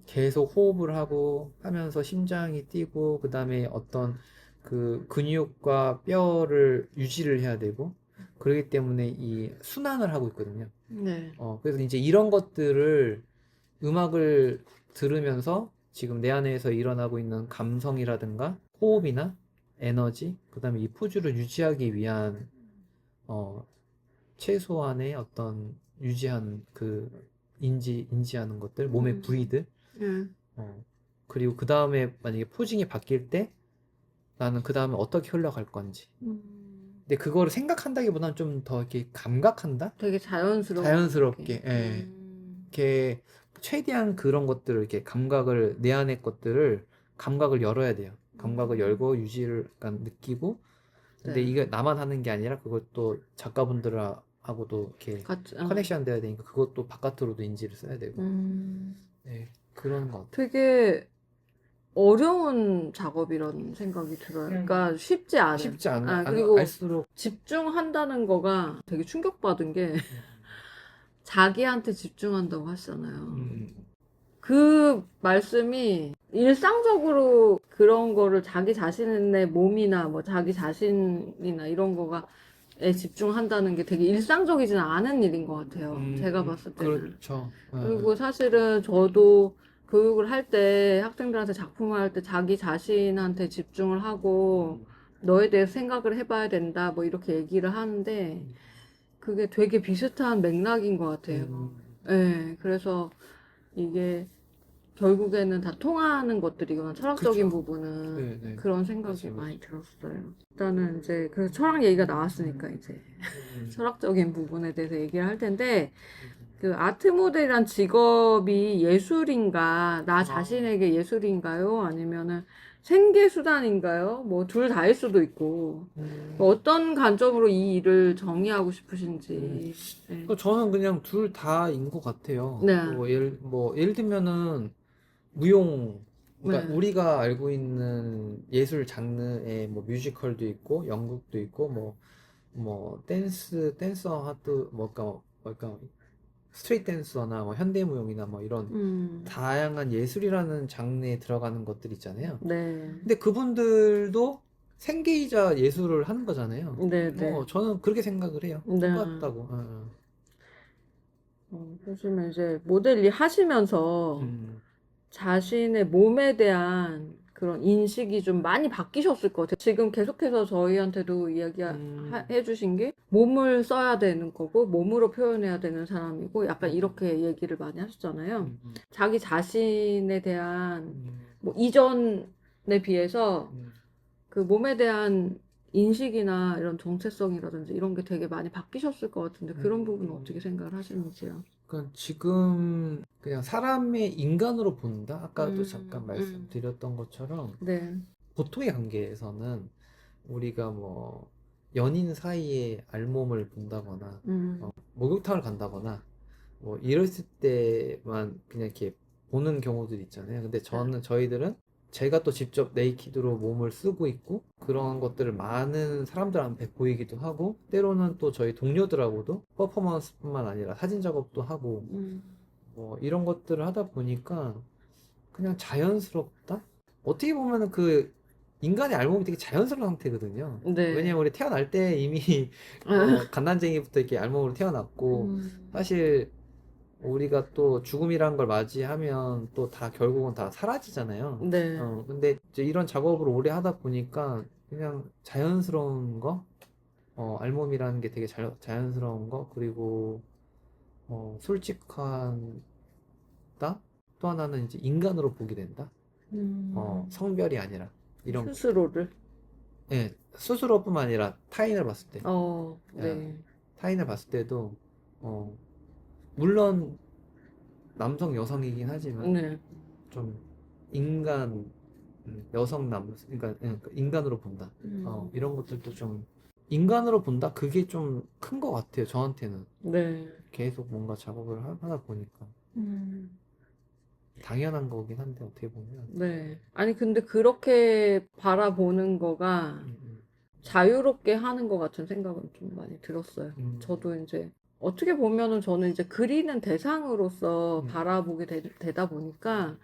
C: 계속 호흡을 하고 하면서 심장이 뛰고, 그 다음에 어떤 그 근육과 뼈를 유지를 해야 되고, 그렇기 때문에 이 순환을 하고 있거든요.
A: 네.
C: 그래서 이제 이런 것들을 음악을 들으면서 지금 내 안에서 일어나고 있는 감성이라든가 호흡이나 에너지, 그 다음에 이 포즈를 유지하기 위한 최소한의 어떤 유지한 그 인지하는 것들, 몸의 부위들,
A: 네.
C: 그리고 그 다음에 만약에 포징이 바뀔 때 나는 그 다음에 어떻게 흘러갈 건지. 근데 그거를 생각한다기보다는 좀 더 이렇게 감각한다?
A: 되게
C: 자연스럽게, 예. 이렇게 최대한 그런 것들을 이렇게 내 안의 것들을 감각을 열어야 돼요. 감각을 열고 유지를 약간 느끼고. 근데
A: 네.
C: 이게 나만 하는 게 아니라 그것도 작가분들하고도 이렇게
A: 같이,
C: 커넥션 돼야 되니까 그것도 바깥으로도 인지를 써야 되고. 네, 그런 것 같아요.
A: 되게 어려운 작업이라는 생각이 들어요. 그러니까 쉽지 않은.
C: 쉽지 않아.
A: 그리고
C: 알수록
A: 집중한다는 거가 되게 충격받은 게 자기한테 집중한다고 하시잖아요. 그 말씀이 일상적으로 그런 거를 자기 자신의 몸이나 뭐 자기 자신이나 이런 거가 에 집중한다는 게 되게 일상적이진 않은 일인 것 같아요. 제가 봤을 때는.
C: 그렇죠.
A: 그리고 사실은 저도 교육을 할 때 학생들한테 작품을 할 때 자기 자신한테 집중을 하고 너에 대해서 생각을 해봐야 된다 뭐 이렇게 얘기를 하는데 그게 되게 비슷한 맥락인 것 같아요. 네, 그래서 이게 결국에는 다 통하는 것들이구나. 철학적인
C: 그쵸.
A: 부분은
C: 네.
A: 그런 생각이
C: 맞아요.
A: 많이 들었어요. 일단은 이제 그래서 철학 얘기가 나왔으니까 이제 철학적인 부분에 대해서 얘기를 할 텐데 그 아트 모델이란 직업이 예술인가, 나 자신에게 예술인가요? 아니면은 생계 수단인가요? 뭐 둘 다일 수도 있고 어떤 관점으로 이 일을 정의하고 싶으신지. 네.
C: 저는 그냥 둘 다인 것 같아요.
A: 네.
C: 예를 들면은 그러니까
A: 네.
C: 우리가 알고 있는 예술 장르에 뭐 뮤지컬도 있고 연극도 있고 뭐 댄서 하드 뭘까 스트릿 댄서나 뭐 현대무용이나 뭐 이런
A: 음,
C: 다양한 예술이라는 장르에 들어가는 것들 있잖아요.
A: 네.
C: 근데 그분들도 생계이자 예술을 하는 거잖아요.
A: 네, 네.
C: 저는 그렇게 생각을 해요.
A: 네.
C: 똑같다고.
A: 요즘에 이제 모델 일 하시면서
C: 음,
A: 자신의 몸에 대한 그런 인식이 좀 많이 바뀌셨을 것 같아요. 지금 계속해서 저희한테도
C: 음,
A: 이야기해 주신 게 몸을 써야 되는 거고, 몸으로 표현해야 되는 사람이고, 약간
C: 음,
A: 이렇게 얘기를 많이 하셨잖아요.
C: 음,
A: 자기 자신에 대한,
C: 음,
A: 뭐, 이전에 비해서
C: 음,
A: 그 몸에 대한 인식이나 이런 정체성이라든지 이런 게 되게 많이 바뀌셨을 것 같은데, 그런 부분은 어떻게 생각을 하시는지요?
C: 그러니까 지금 그냥 사람의 인간으로 본다? 아까도 잠깐
A: 음,
C: 말씀드렸던 것처럼
A: 네.
C: 보통의 관계에서는 우리가 뭐 연인 사이에 알몸을 본다거나
A: 음,
C: 목욕탕을 간다거나 뭐 이랬을 때만 그냥 이렇게 보는 경우들이 있잖아요. 근데
A: 네.
C: 저희들은 제가 또 직접 네이키드로 몸을 쓰고 있고 그런 것들을 많은 사람들한테 보이기도 하고 때로는 또 저희 동료들하고도 퍼포먼스뿐만 아니라 사진 작업도 하고
A: 음,
C: 뭐 이런 것들을 하다 보니까 그냥 자연스럽다? 어떻게 보면은 그 인간의 알몸이 되게 자연스러운 상태거든요.
A: 네.
C: 왜냐면 우리 태어날 때 이미 갓난쟁이부터 이렇게 알몸으로 태어났고
A: 음,
C: 사실 우리가 또 죽음이라는 걸 맞이하면 또 다 결국은 다 사라지잖아요.
A: 네.
C: 근데 이제 이런 작업을 오래 하다 보니까 그냥 자연스러운 거, 알몸이라는 게 되게 자연스러운 거, 그리고 솔직한 또 하나는 이제 인간으로 보게 된다.
A: 음,
C: 성별이 아니라 이런
A: 스스로를.
C: 예, 스스로뿐만 아니라 타인을 봤을 때, 야,
A: 네.
C: 타인을 봤을 때도 어, 물론 남성 여성이긴 하지만
A: 네.
C: 좀 인간 여성 그러니까 인간으로 본다.
A: 음,
C: 이런 것들도 좀 인간으로 본다. 그게 좀 큰 것 같아요. 저한테는
A: 네.
C: 계속 뭔가 작업을 하다 보니까
A: 음,
C: 당연한 거긴 한데 어떻게 보면
A: 네. 아니, 근데 그렇게 바라보는 거가
C: 음,
A: 자유롭게 하는 것 같은 생각은 좀 많이 들었어요.
C: 음,
A: 저도 이제 어떻게 보면은 저는 이제 그리는 대상으로서
C: 음,
A: 바라보게 되다 보니까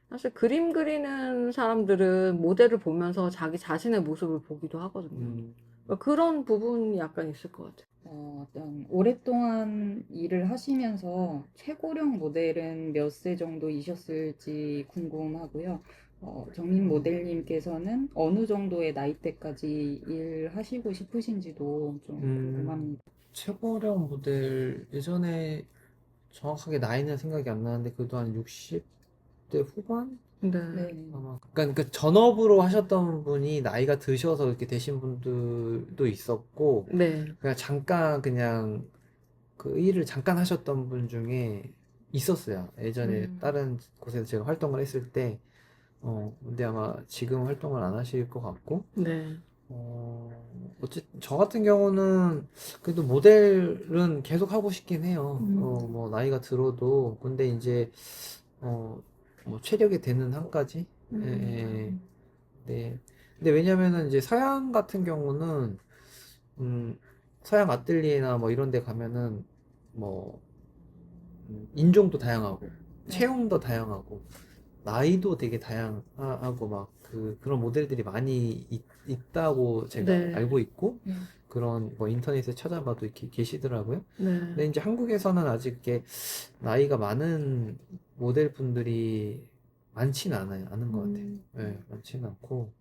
A: 사실 그림 그리는 사람들은 모델을 보면서 자기 자신의 모습을 보기도 하거든요.
C: 음,
A: 그러니까 그런 부분이 약간 있을 것 같아요.
B: 어떤 오랫동안 일을 하시면서 최고령 모델은 몇 세 정도이셨을지 궁금하고요. 정민 모델님께서는 어느 정도의 나이대까지 일하시고 싶으신지도 좀
C: 음,
B: 궁금합니다.
C: 최고령 모델 예전에 정확하게 나이는 생각이 안 나는데 그래도 한 60대 후반?
A: 네.
B: 네.
C: 아마 그러니까 그 전업으로 하셨던 분이 나이가 드셔서 그렇게 되신 분들도 있었고
A: 네.
C: 그냥 잠깐 그냥 그 일을 잠깐 하셨던 분 중에 있었어요. 예전에
A: 음,
C: 다른 곳에서 제가 활동을 했을 때 근데 아마 지금 활동을 안 하실 것 같고
A: 네.
C: 어쨌든 저 같은 경우는 그래도 모델은 계속 하고 싶긴 해요.
A: 음,
C: 뭐 나이가 들어도 근데 이제 뭐 체력이 되는 한까지. 예, 예.
A: 음,
C: 네. 근데 왜냐면은 이제 서양 같은 경우는 서양 아틀리에나 뭐 이런 데 가면은 뭐 인종도 다양하고
B: 네.
C: 체형도 다양하고 나이도 되게 다양하고 막 그런 모델들이 많이 있다고 제가
A: 네.
C: 알고 있고
B: 네.
C: 그런 뭐 인터넷에 찾아봐도 이렇게 계시더라고요.
A: 네.
C: 근데 이제 한국에서는 아직 이렇게 나이가 많은 모델분들이 많지는 않은 것 같아요.
A: 음,
C: 네, 많지는 않고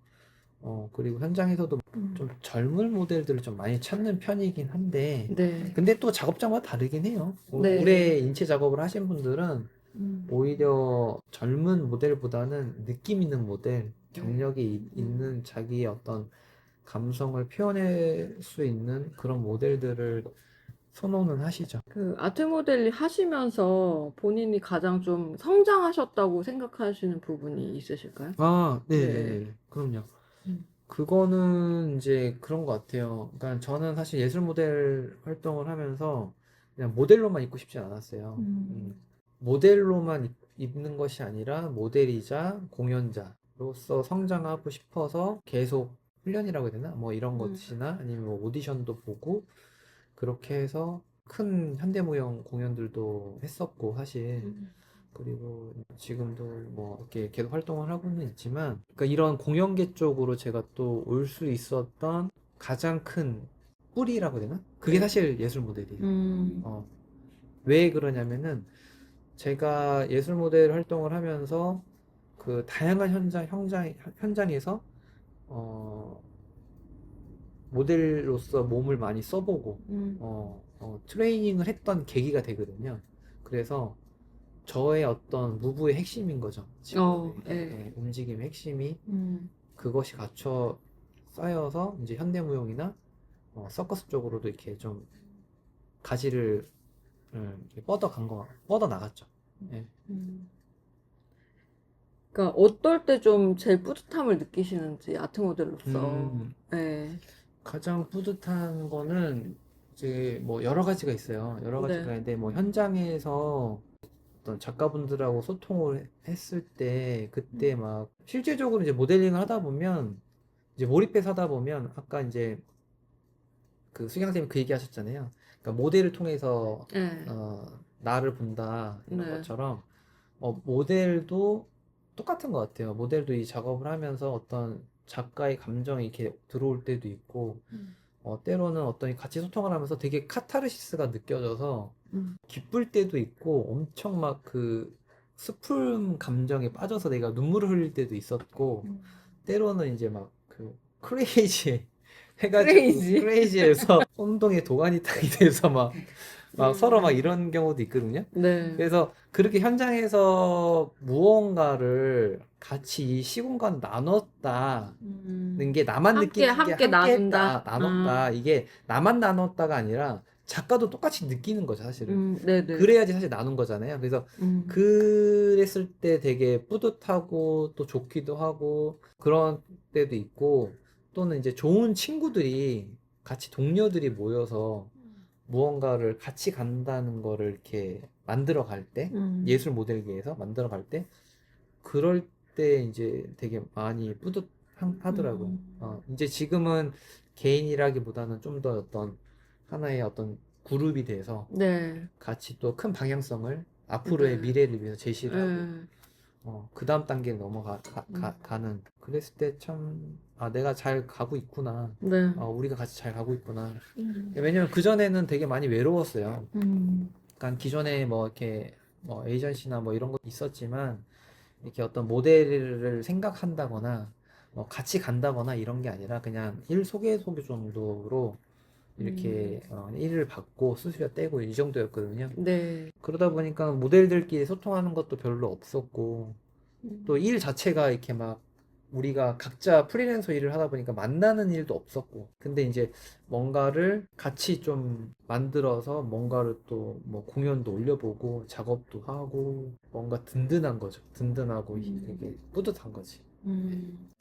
C: 그리고 현장에서도
A: 음,
C: 좀 젊은 모델들을 좀 많이 찾는 편이긴 한데
A: 네.
C: 근데 또 작업장마다 다르긴 해요.
A: 네.
C: 오래 인체 작업을 하신 분들은
A: 음,
C: 오히려 젊은 모델보다는 느낌 있는 모델,
B: 네.
C: 경력이
A: 음.
C: 있는 자기의 어떤 감성을 표현할 수 있는 그런 모델들을 선호는 하시죠.
A: 그 아트 모델 하시면서 본인이 가장 좀 성장하셨다고 생각하시는 부분이 있으실까요?
C: 아,
A: 네.
C: 네, 그럼요.
A: 음,
C: 그거는 이제 그런 것 같아요. 그러니까 저는 사실 예술 모델 활동을 하면서 그냥 모델로만 있고 싶진 않았어요.
A: 음,
C: 모델로만 입는 것이 아니라 모델이자 공연자로서 성장하고 싶어서 계속 훈련이라고 해야 되나? 뭐 이런 것이나 아니면 뭐 오디션도 보고 그렇게 해서 큰 현대무용 공연들도 했었고 사실 그리고 지금도 뭐 이렇게 계속 활동을 하고는 있지만 그러니까 이런 공연계 쪽으로 제가 또 올 수 있었던 가장 큰 뿌리라고 해야 되나? 그게 사실 예술 모델이에요. 어, 왜 그러냐면은 제가 예술 모델 활동을 하면서 그 다양한 현장에서 어, 모델로서 몸을 많이 써보고 트레이닝을 했던 계기가 되거든요. 그래서 저의 어떤 무브의 핵심인 거죠. 지금의
A: 예.
C: 움직임의 핵심이 그것이 갖춰 쌓여서 이제 현대무용이나 서커스 쪽으로도 이렇게 좀 가지를 이렇게 뻗어 나갔죠. 예.
A: 그러니까 어떨 때 좀 제일 뿌듯함을 느끼시는지 아트 모델로서.
C: 음,
A: 예.
C: 가장 뿌듯한 거는 이제 뭐 여러 가지가 있어요. 여러 가지가
A: 네.
C: 있는데 뭐 현장에서 어떤 작가분들하고 소통을 했을 때 그때 막 실질적으로 이제 모델링을 하다 보면 이제 몰입해서 하다 보면 아까 이제 그 수경 선생님이 그 얘기 하셨잖아요. 그러니까 모델을 통해서
A: 예.
C: 나를 본다 이런
A: 네.
C: 것처럼 모델도 똑같은 것 같아요. 모델도 이 작업을 하면서 어떤 작가의 감정이 이렇게 들어올 때도 있고 때로는 어떤 같이 소통을 하면서 되게 카타르시스가 느껴져서 기쁠 때도 있고 엄청 막 그 슬픔 감정에 빠져서 내가 눈물을 흘릴 때도 있었고 때로는 이제 막 그 크레이지 해가지고
A: 크레이지.
C: 크레이지해서 혼동의 도가니탕이 돼서 막 서로 막
A: 음.
C: 이런 경우도 있거든요.
A: 네.
C: 그래서 그렇게 현장에서 무언가를 같이 이 시공간 나눴다는 게 나만
A: 함께
C: 느끼는 게
A: 함께
C: 함께 했다,
A: 나눈다.
C: 나눴다. 이게 나만 나눴다가 아니라 작가도 똑같이 느끼는 거죠, 사실은.
A: 네네.
C: 그래야지 사실 나눈 거잖아요. 그래서 그랬을 때 되게 뿌듯하고 또 좋기도 하고 그런 때도 있고 또는 이제 좋은 친구들이 같이 동료들이 모여서 무언가를 같이 간다는 거를 이렇게 만들어 갈 때, 예술 모델계에서 만들어 갈 때, 그럴 때 이제 되게 많이 뿌듯하더라고요. 이제 지금은 개인이라기보다는 좀 더 어떤 하나의 어떤 그룹이 돼서
A: 네.
C: 같이 또 큰 방향성을 앞으로의
A: 네.
C: 미래를 위해서 제시를 하고
A: 예.
C: 그 다음 단계를 가는 그랬을 때 참 내가 잘 가고 있구나.
A: 네.
C: 우리가 같이 잘 가고 있구나. 왜냐면 그전에는 되게 많이 외로웠어요. 그러니까 기존에 뭐 이렇게 뭐 에이전시나 뭐 이런 거 있었지만 이렇게 어떤 모델을 생각한다거나 뭐 같이 간다거나 이런 게 아니라 그냥 일 소개 정도로 이렇게 일을 받고 수수료 떼고 이 정도였거든요.
A: 네.
C: 그러다 보니까 모델들끼리 소통하는 것도 별로 없었고 또 일 자체가 이렇게 막 우리가 각자 프리랜서 일을 하다 보니까 만나는 일도 없었고 근데 이제 뭔가를 같이 좀 만들어서 뭔가를 또 뭐 공연도 올려보고 작업도 하고 뭔가 든든한 거죠. 든든하고 되게 뿌듯한 거지.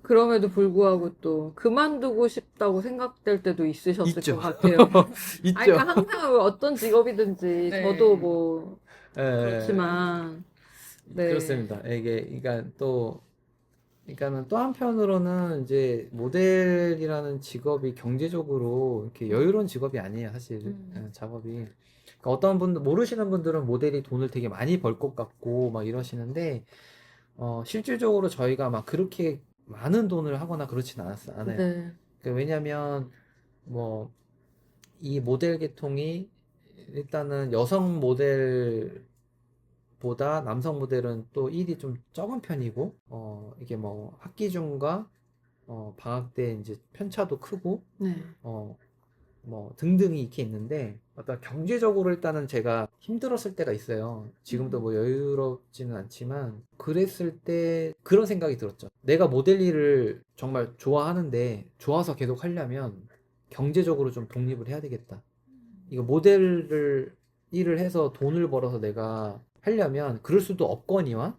A: 그럼에도 불구하고 또 그만두고 싶다고 생각될 때도 있으셨을
C: 있죠.
A: 것 같아요.
C: 있죠.
A: 그러니까 항상 어떤 직업이든지
B: 네.
A: 저도 뭐
C: 예,
A: 그렇지만 네.
C: 그렇습니다. 그러니까는 또 한편으로는 이제 모델이라는 직업이 경제적으로 이렇게 여유로운 직업이 아니에요, 사실. 작업이. 그러니까 어떤 분들, 모르시는 분들은 모델이 돈을 되게 많이 벌 것 같고 막 이러시는데, 실질적으로 저희가 막 그렇게 많은 돈을 하거나 그렇진 않아요.
A: 네.
C: 왜냐면, 뭐, 이 모델 계통이 일단은 여성 모델 보다 남성 모델은 또 일이 좀 적은 편이고, 이게 뭐 학기 중과 방학 때 이제 편차도 크고,
A: 네.
C: 뭐 등등이 이렇게 있는데, 어떤 경제적으로 일단은 제가 힘들었을 때가 있어요. 지금도 뭐 여유롭지는 않지만, 그랬을 때 그런 생각이 들었죠. 내가 모델 일을 정말 좋아하는데, 좋아서 계속 하려면 경제적으로 좀 독립을 해야 되겠다. 이거 일을 해서 돈을 벌어서 내가 하려면 그럴 수도 없거니와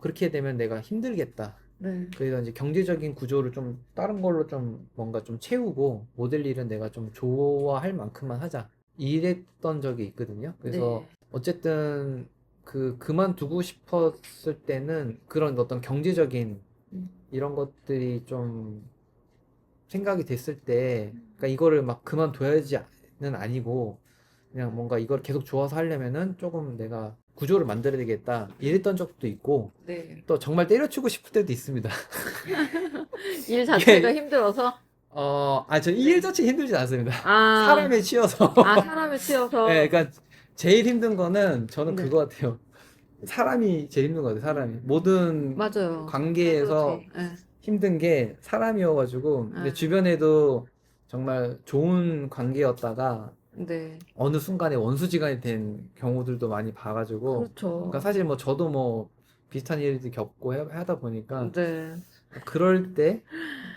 C: 그렇게 되면 내가 힘들겠다.
A: 네.
C: 그래서 이제 경제적인 구조를 좀 다른 걸로 좀 뭔가 좀 채우고 모델 일은 내가 좀 좋아할 만큼만 하자. 이랬던 적이 있거든요. 그래서
A: 네.
C: 어쨌든 그만두고 싶었을 때는 그런 어떤 경제적인
A: 음.
C: 이런 것들이 좀 생각이 됐을 때, 그러니까 이거를 막 그만둬야지는 아니고, 그냥 뭔가 이걸 계속 좋아서 하려면은 조금 내가 구조를 만들어야 되겠다. 이랬던 적도 있고,
B: 네.
C: 또 정말 때려치고 싶을 때도 있습니다.
A: 일 자체가
C: 이게,
A: 힘들어서?
C: 저 이 일 자체 힘들진 않습니다.
A: 아,
C: 사람에 치여서.
A: 사람에 치여서.
C: 예, 그러니까 제일 힘든 거는 저는
A: 네,
C: 그거 같아요. 사람이 제일 힘든 것 같아요, 사람이. 모든
A: 맞아요.
C: 관계에서
A: 그렇죠. 예,
C: 힘든 게 사람이어가지고, 근데
A: 예,
C: 주변에도 정말 좋은 관계였다가
A: 네,
C: 어느 순간에 원수지간이 된 경우들도 많이 봐가지고, 그러니까
A: 그렇죠.
C: 사실 뭐 저도 뭐 비슷한 일도 겪고 하다 보니까,
A: 네,
C: 그럴 때,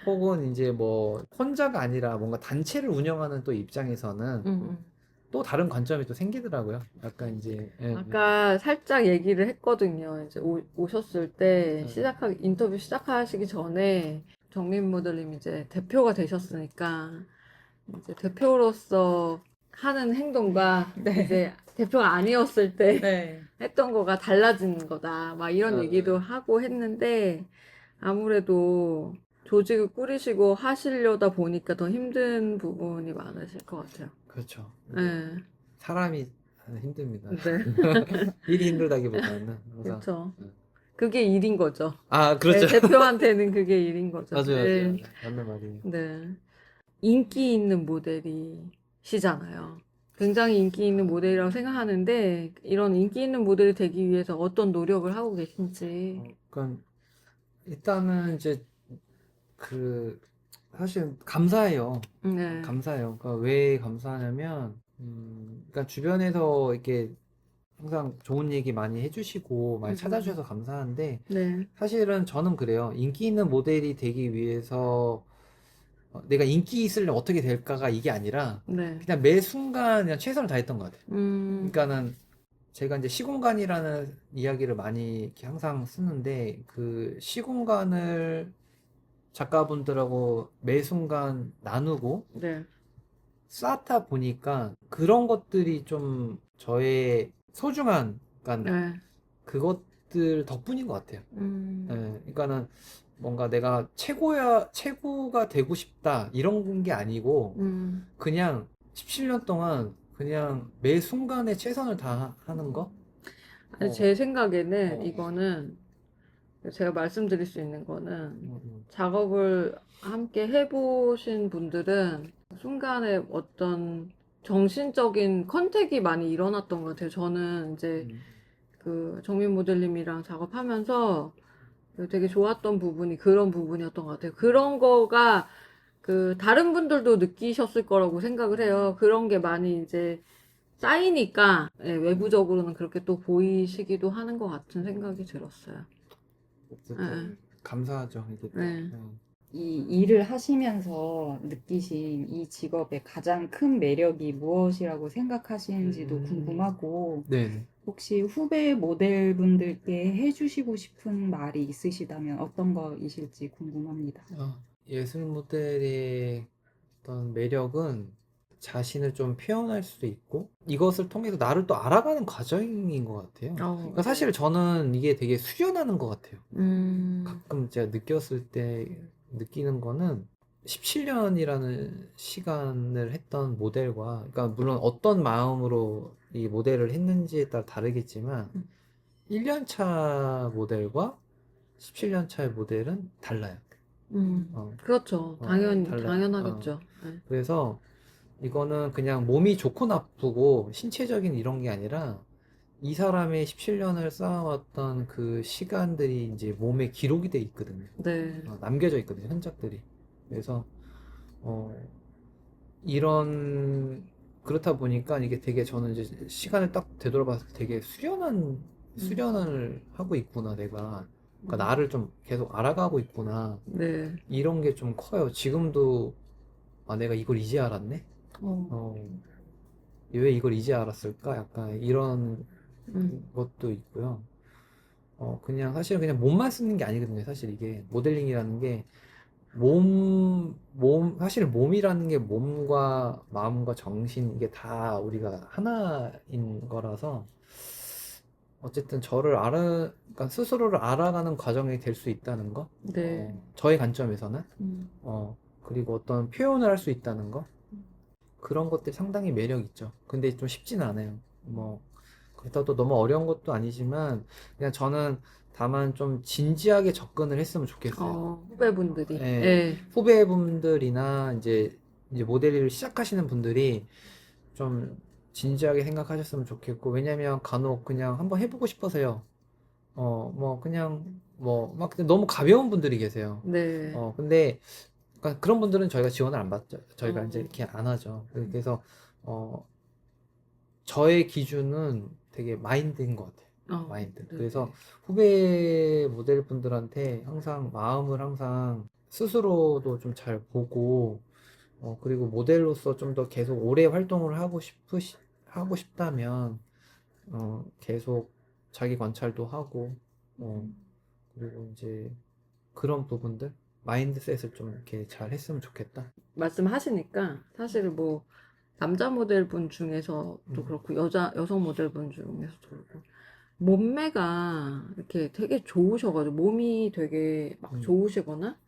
C: 혹은 이제 뭐 혼자가 아니라 뭔가 단체를 운영하는 또 입장에서는
A: 음, 음.
C: 또 다른 관점이 또 생기더라고요. 약간 이제, 예, 예.
A: 아까 살짝 얘기를 했거든요. 이제 오셨을 때
C: 예.
A: 인터뷰 시작하시기 전에 정민 모델님 이제 대표가 되셨으니까 이제 대표로서 하는 행동과
B: 네.
A: 이제 대표가 아니었을 때
B: 네.
A: 했던 거가 달라지는 거다. 막 이런 얘기도 하고 했는데 아무래도 조직을 꾸리시고 하시려다 보니까 더 힘든 부분이 많으실 것 같아요.
C: 그렇죠.
A: 네.
C: 사람이 힘듭니다.
A: 네.
C: 일이 힘들다기보다는 항상.
A: 그렇죠.
C: 예.
A: 그게 일인 거죠.
C: 그렇죠.
A: 네, 대표한테는 그게 일인 거죠.
C: 맞아요, 맞아요,
A: 네.
C: 맞아요. 맞는 말이에요.
A: 네. 인기 있는 모델이시잖아요. 굉장히 인기 있는 모델이라고 생각하는데, 이런 인기 있는 모델이 되기 위해서 어떤 노력을 하고 계신지.
C: 그러니까 일단은 이제 그 사실 감사해요.
A: 네.
C: 감사해요. 그러니까 왜 감사하냐면, 그러니까 주변에서 이렇게 항상 좋은 얘기 많이 해주시고 많이 찾아주셔서 감사한데,
A: 네.
C: 사실은 저는 그래요. 인기 있는 모델이 되기 위해서 내가 인기 있으려면 어떻게 될까가 이게 아니라
A: 네.
C: 그냥 매 순간 그냥 최선을 다했던 것 같아요.
A: 음,
C: 그러니까는 제가 이제 시공간이라는 이야기를 많이 이렇게 항상 쓰는데, 그 시공간을 작가분들하고 매 순간 나누고
A: 네.
C: 쌓다 보니까 그런 것들이 좀 저의 소중한, 그러니까
A: 네.
C: 그것들 덕분인 것 같아요.
A: 음,
C: 예, 그러니까는 뭔가 내가 최고가 되고 싶다 이런 게 아니고,
A: 음.
C: 그냥 17년 동안 그냥 매 순간에 최선을 다하는 거?
A: 아니, 제
C: 어,
A: 생각에는
C: 어,
A: 이거는 제가 말씀드릴 수 있는 거는
C: 음.
A: 작업을 함께 해보신 분들은 순간에 어떤 정신적인 컨택이 많이 일어났던 것 같아요. 저는 이제
C: 음.
A: 그 정민 모델님이랑 작업하면서 되게 좋았던 부분이 그런 부분이었던 것 같아요. 그런 거가 그 다른 분들도 느끼셨을 거라고 생각을 해요. 그런 게 많이 이제 쌓이니까 예, 외부적으로는 그렇게 또 보이시기도 하는 것 같은 생각이 들었어요.
C: 어쨌든 감사하죠, 이게 또.
A: 네.
B: 이 일을 하시면서 느끼신 이 직업의 가장 큰 매력이 무엇이라고 생각하시는지도 궁금하고,
C: 네.
B: 혹시 후배 모델분들께 해주시고 싶은 말이 있으시다면 어떤 거이실지 궁금합니다.
C: 예술 모델의 어떤 매력은 자신을 좀 표현할 수도 있고, 이것을 통해서 나를 또 알아가는 과정인 것 같아요. 그러니까 사실 저는 이게 되게 수련하는 것 같아요.
A: 음,
C: 가끔 제가 느꼈을 때 느끼는 거는, 17년이라는 시간을 했던 모델과, 그러니까 물론 어떤 마음으로 이 모델을 했는지에 따라 다르겠지만, 1년 차 모델과 17년 차의 모델은 달라요.
A: 그렇죠.
C: 달라요.
A: 당연하겠죠. 네.
C: 그래서 이거는 그냥 몸이 좋고 나쁘고 신체적인 이런 게 아니라, 이 사람의 17년을 쌓아왔던 그 시간들이 이제 몸에 기록이 돼 있거든요.
A: 네.
C: 남겨져 있거든요, 흔적들이. 그래서 어, 이런 그렇다 보니까 이게 되게, 저는 이제 시간을 딱 되돌아봤을 때 되게 수련을 하고 있구나, 내가. 그러니까 나를 좀 계속 알아가고 있구나.
A: 네.
C: 이런 게 좀 커요. 지금도 내가 이걸 이제 알았네.
A: 어,
C: 어, 왜 이걸 이제 알았을까? 약간 이런 것도 있고요. 그냥 사실 그냥 몸만 쓰는 게 아니거든요. 사실 이게 모델링이라는 게 사실 몸이라는 게 몸과 마음과 정신, 이게 다 우리가 하나인 거라서, 어쨌든 그러니까 스스로를 알아가는 과정이 될 수 있다는 거.
A: 네.
C: 저의 관점에서는.
A: 음.
C: 그리고 어떤 표현을 할 수 있다는 거. 그런 것들 상당히 매력 있죠. 근데 좀 쉽지는 않아요. 뭐, 그렇다고 또 너무 어려운 것도 아니지만, 그냥 저는 다만 좀 진지하게 접근을 했으면 좋겠어요.
A: 후배분들이.
C: 예,
A: 예.
C: 후배분들이나 이제 모델을 시작하시는 분들이 좀 진지하게 생각하셨으면 좋겠고, 왜냐면 간혹 그냥 한번 해보고 싶어서요. 뭐 그냥 뭐 막 너무 가벼운 분들이 계세요.
A: 네.
C: 근데 그러니까 그런 분들은 저희가 지원을 안 받죠. 저희가 이제
A: 어.
C: 이렇게 안 하죠. 그래서 저의 기준은 되게 마인드인 것 같아요. 마인드.
A: 네.
C: 그래서 후배 모델분들한테 항상 마음을 항상 스스로도 좀 잘 보고, 그리고 모델로서 좀 더 계속 오래 활동을 하고 싶다면, 계속 자기 관찰도 하고, 그리고 이제 그런 부분들, 마인드셋을 좀 이렇게 잘 했으면 좋겠다.
A: 말씀하시니까 사실 뭐 남자 모델분 중에서도
C: 음.
A: 그렇고 여성 모델분 중에서도 그렇고 몸매가 이렇게 되게 좋으셔가지고 몸이 되게 막 좋으시거나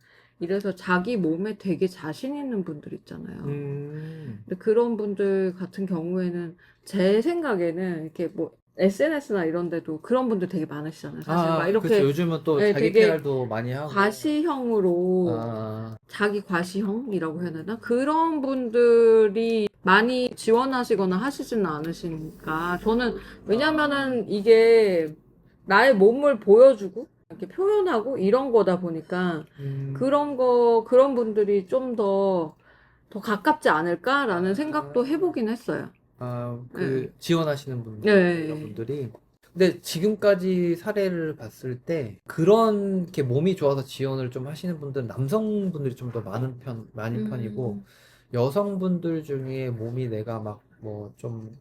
A: 이래서 자기 몸에 되게 자신 있는 분들 있잖아요. 근데 그런 분들 같은 경우에는 제 생각에는 이렇게 뭐 SNS나 이런 데도 그런 분들 되게 많으시잖아요. 사실 막
C: 그렇죠.
A: 이렇게
C: 요즘은 또
A: 네,
C: 자기
A: 되게
C: PR도 많이 하고.
A: 과시형으로 자기 과시형이라고 해야 되나? 그런 분들이 많이 지원하시거나 하시지는 않으시니까 저는 왜냐면은 이게 나의 몸을 보여주고 이렇게 표현하고 이런 거다 보니까 그런 분들이 좀 더 가깝지 않을까라는 생각도 해보긴 했어요. 네.
C: 지원하시는 분들,
A: 네.
C: 이런 분들이. 근데 지금까지 사례를 봤을 때, 그런, 게 몸이 좋아서 지원을 좀 하시는 분들은 남성분들이 좀 더 많은 편이고, 여성분들 중에 몸이 내가 막, 뭐, 좀,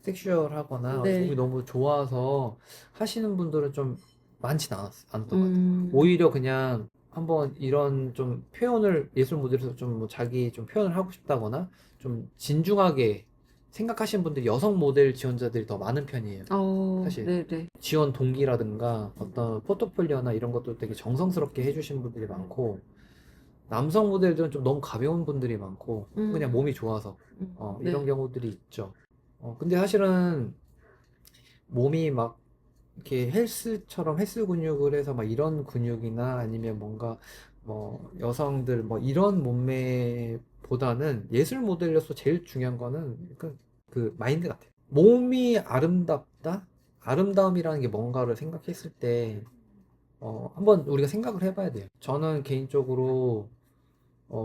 C: 섹슈얼하거나,
A: 네.
C: 몸이 너무 좋아서 하시는 분들은 좀 많진 않았던 것 같아요.
A: 음.
C: 오히려 그냥, 한번 이런 좀 표현을, 예술 무대에서 좀 뭐 자기 좀 표현을 하고 싶다거나, 좀 진중하게 생각하시는 분들이 여성 모델 지원자들이 더 많은 편이에요. 사실
A: 네네.
C: 지원 동기라든가 어떤 포트폴리오나 이런 것도 되게 정성스럽게 해주시는 분들이 많고, 남성 모델들은 좀 너무 가벼운 분들이 많고 그냥 몸이 좋아서 이런
A: 네.
C: 경우들이 있죠. 근데 사실은 몸이 막 이렇게 헬스처럼 헬스 근육을 해서 막 이런 근육이나 아니면 뭔가 뭐 여성들 뭐 이런 몸매보다는 예술 모델로서 제일 중요한 거는 그 마인드 같아요. 몸이 아름답다? 아름다움이라는 게 뭔가를 생각했을 때 한번 우리가 생각을 해봐야 돼요. 저는 개인적으로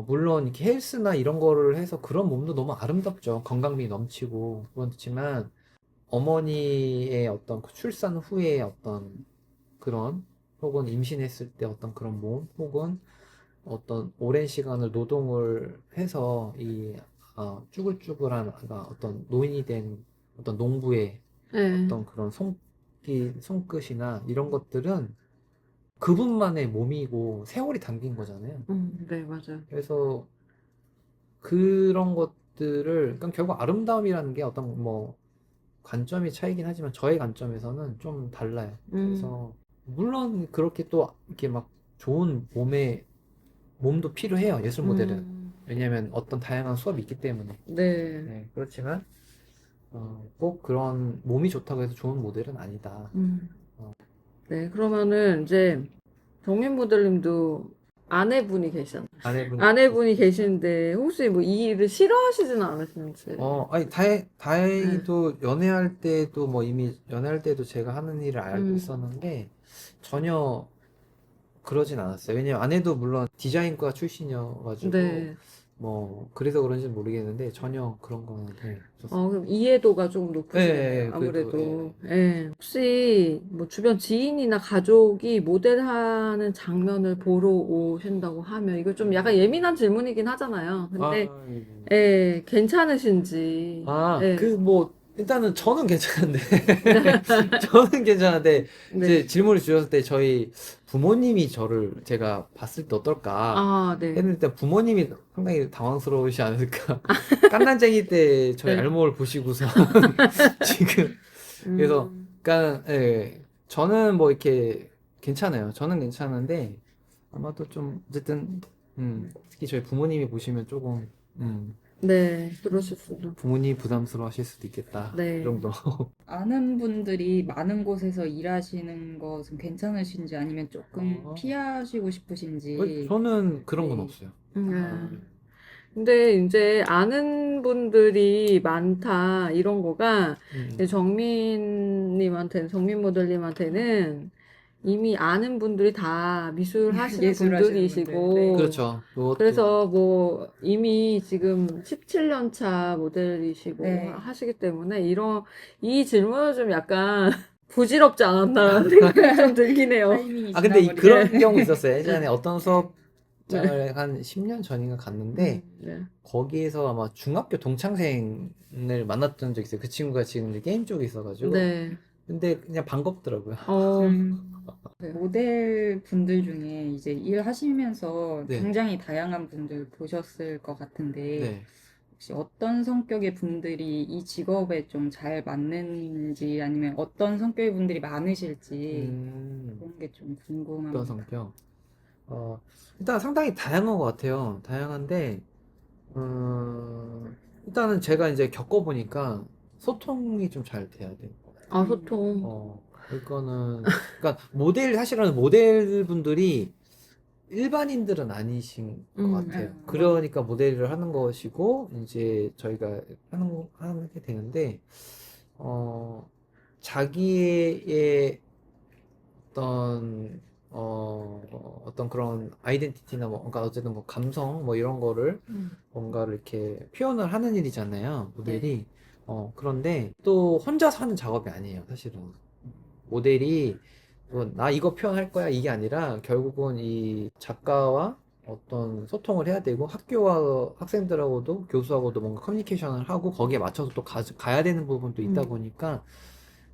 C: 물론 이렇게 헬스나 이런 거를 해서 그런 몸도 너무 아름답죠. 건강미 넘치고 그렇지만 어머니의 어떤 그 출산 후에 어떤 그런 혹은 임신했을 때 어떤 그런 몸 혹은 어떤 오랜 시간을 노동을 해서 이 쭈글쭈글한 어떤 노인이 된 어떤 농부의
A: 네.
C: 어떤 그런 손끝이나 이런 것들은 그분만의 몸이고 세월이 담긴 거잖아요.
A: 네, 맞아요.
C: 그래서 그런 것들을 그러니까 결국 아름다움이라는 게 어떤 뭐 관점이 차이긴 하지만 저의 관점에서는 좀 달라요. 그래서 물론 그렇게 또 이렇게 막 좋은 몸도 필요해요. 예술 모델은. 왜냐면 어떤 다양한 수업이 있기 때문에.
A: 네.
C: 네, 그렇지만 꼭 그런 몸이 좋다고 해서 좋은 모델은 아니다.
A: 네, 그러면은 이제 정민 모델님도 아내분이 계시잖아요.
C: 아내분.
A: 아내분이 계시는데 혹시 뭐 이 일을 싫어하시지는 않으신지.
C: 아니 다행히도 연애할 때도 뭐 이미 연애할 때도 제가 하는 일을 알고 있었는데 전혀 그러진 않았어요. 왜냐면 아내도 물론 디자인과 출신이어가지고
A: 네.
C: 뭐 그래서 그런지는 모르겠는데 전혀 그런 거는 없었어요.
A: 그럼 이해도가 좀 높으시네요.
C: 예,
A: 아무래도. 예. 혹시 뭐 주변 지인이나 가족이 모델하는 장면을 보러 오신다고 하면 이거 좀 약간 예민한 질문이긴 하잖아요. 근데 예, 괜찮으신지. 예.
C: 뭐 일단은 저는 괜찮은데 저는 괜찮은데
A: 네.
C: 이제 질문을 주셨을 때 저희 부모님이 저를 제가 봤을 때 어떨까
A: 네.
C: 했는데 일단 부모님이 상당히 당황스러우시지 않을까. 깐난쟁이 때 저희
A: 네.
C: 알몸을 보시고서 지금 그래서 그러니까 저는 뭐 이렇게 괜찮아요. 저는 괜찮은데 아마도 좀 어쨌든 특히 저희 부모님이 보시면 조금
A: 네, 그러실 수도.
C: 부모님 부담스러워하실 수도 있겠다.
A: 네.
C: 그 정도.
B: 아는 분들이 많은 곳에서 일하시는 것은 괜찮으신지 아니면 조금
C: 어.
B: 피하시고 싶으신지.
C: 저는 그런 건
B: 네.
C: 없어요.
A: 네. 근데 이제 아는 분들이 많다 이런 거가 이제 정민 모델님한테는 이미 아는 분들이 다 미술 하시는
B: 예술 하시는
A: 분들이시고
B: 분들, 네.
C: 그렇죠. 그것도
A: 그래서 뭐 이미 지금 17년 차 모델이시고
B: 네.
A: 하시기 때문에 이 질문은 좀 약간 부질없지 않았나라는 생각이 좀 들긴 해요.
B: 타이밍이
C: 근데
B: 지나버리네.
C: 그런 경우 있었어요. 예전에 어떤 수업장을 한 10년 전인가 갔는데
A: 네.
C: 거기에서 아마 중학교 동창생을 만났던 적이 있어요. 그 친구가 지금 이제 게임 쪽에 있어가지고.
A: 네.
C: 근데 그냥 반갑더라고요.
A: 네.
B: 모델 분들 중에 이제 일하시면서
C: 네.
B: 굉장히 다양한 분들 보셨을 것 같은데
C: 네.
B: 혹시 어떤 성격의 분들이 이 직업에 좀 잘 맞는지 아니면 어떤 성격의 분들이 많으실지 그런 게 좀
C: 어떤
B: 궁금합니다.
C: 성격? 일단 상당히 다양한 것 같아요. 다양한데, 일단은 제가 이제 겪어보니까 소통이 좀 잘 돼야 돼요.
A: 아, 소통.
C: 그러니까 사실은 모델 분들이 일반인들은 아니신 것 같아요. 그러니까 모델을 하는 것이고, 이제 저희가 하게 되는데, 자기의 어떤 그런 아이덴티티나 그러니까 어쨌든 뭐 감성 뭐 이런 거를 뭔가를 이렇게 표현을 하는 일이잖아요, 모델이. 그런데 또 혼자서 하는 작업이 아니에요, 사실은. 모델이 나 이거 표현할 거야 이게 아니라 결국은 이 작가와 어떤 소통을 해야 되고 학교와 학생들하고도 교수하고도 뭔가 커뮤니케이션을 하고 거기에 맞춰서 또 가야 되는 부분도 있다 보니까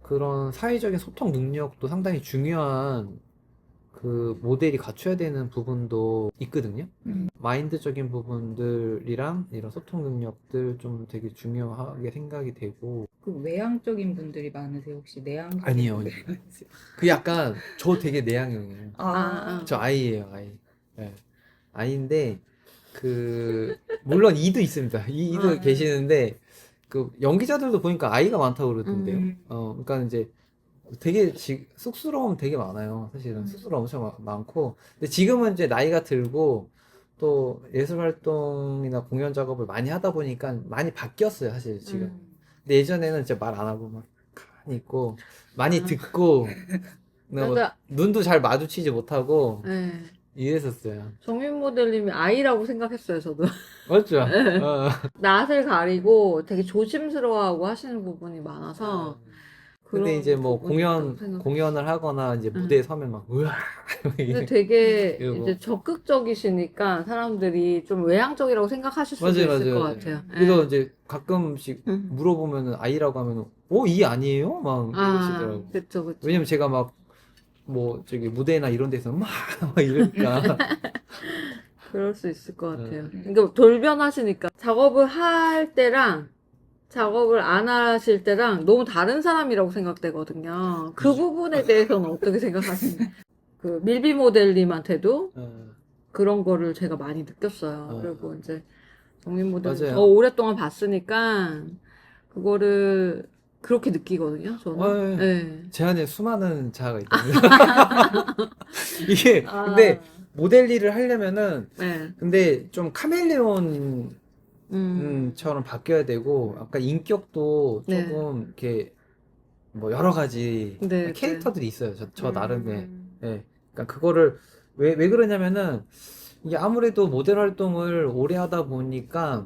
C: 그런 사회적인 소통 능력도 상당히 중요한 그 모델이 갖춰야 되는 부분도 있거든요. 마인드적인 부분들이랑 이런 소통 능력들 좀 되게 중요하게 생각이 되고.
B: 그 외향적인 분들이 많으세요? 혹시 내향적인
C: 아니요.
B: 분들이 많으세요?
C: 그 약간 저 되게 내향형이에요.
A: 아.
C: 저 아이예요, 아이. 네. 아이인데 물론 이도 있습니다. 이도 계시는데 그 연기자들도 보니까 아이가 많다고 그러던데요. 그러니까 이제 되게 쑥스러움 되게 많아요. 사실은 쑥스러움 엄청 많고. 근데 지금은 이제 나이가 들고 또 예술 활동이나 공연 작업을 많이 하다 보니까 많이 바뀌었어요, 사실 지금. 근데 예전에는 진짜 말 안 하고 막 가만히 있고 많이 듣고
A: 맞아.
C: 눈도 잘 마주치지 못하고
A: 네.
C: 이랬었어요.
A: 정민 모델님이 아이라고 생각했어요, 저도.
C: 맞죠?
A: 낯을 가리고 되게 조심스러워하고 하시는 부분이 많아서.
C: 근데
A: 그런
C: 이제 뭐
A: 부분이 있다고 생각했어요.
C: 공연을 하거나 이제 무대에 서면 막 으아
A: 근데 되게
C: 이러고.
A: 이제 적극적이시니까 사람들이 좀 외향적이라고 생각하실 수도 있을 것 같아요.
C: 그래서
A: 예.
C: 이제 가끔씩
A: 음.
C: 물어보면은 아이라고 하면은 이 아니에요? 막 이러시더라고.
A: 그쵸, 그쵸.
C: 왜냐면 제가 막 뭐 저기 무대나 이런 데서 막 이러니까.
A: 그럴 수 있을 것 같아요. 그러니까 돌변하시니까 작업을 할 때랑 작업을 안 하실 때랑 너무 다른 사람이라고 생각되거든요. 그 부분에 대해서는 어떻게 생각하시나요? 그 밀비 모델님한테도 그런 거를 제가 많이 느꼈어요. 그리고 이제 정민 모델님
C: 맞아요.
A: 더 오랫동안 봤으니까 그거를 그렇게 느끼거든요. 저는. 네.
C: 제 안에 수많은 자아가 있거든요. 이게 근데 모델 일을 하려면은
A: 네.
C: 근데 좀 카멜레온 처럼 바뀌어야 되고 아까 인격도
A: 네.
C: 조금 이렇게 뭐 여러 가지
A: 네,
C: 캐릭터들이 있어요. 저 나름의. 예. 그러니까 그거를 왜 그러냐면은 이게 아무래도 모델 활동을 오래 하다 보니까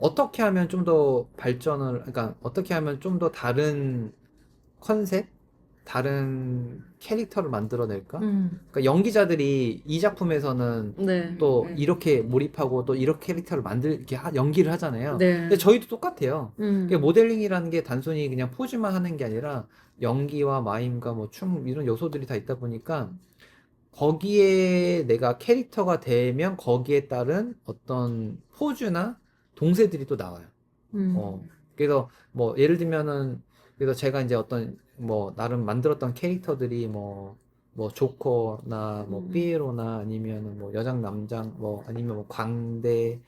C: 어떻게 하면 좀 더 그러니까 어떻게 하면 좀 더 다른 컨셉, 다른 캐릭터를 만들어낼까? 그러니까 연기자들이 이 작품에서는
A: 네.
C: 또 이렇게 몰입하고 또 이렇게 캐릭터를 이렇게 연기를 하잖아요.
A: 네.
C: 근데 저희도 똑같아요. 모델링이라는 게 단순히 그냥 포즈만 하는 게 아니라 연기와 마임과 뭐 춤 이런 요소들이 다 있다 보니까 거기에 내가 캐릭터가 되면 거기에 따른 어떤 포즈나 동세들이 또 나와요. 그래서 뭐 예를 들면은 그래서 제가 이제 어떤 뭐 나름 만들었던 캐릭터들이 뭐 조커나 뭐
A: 음.
C: 삐에로나 아니면 뭐 여장 남장 뭐 아니면 뭐 광대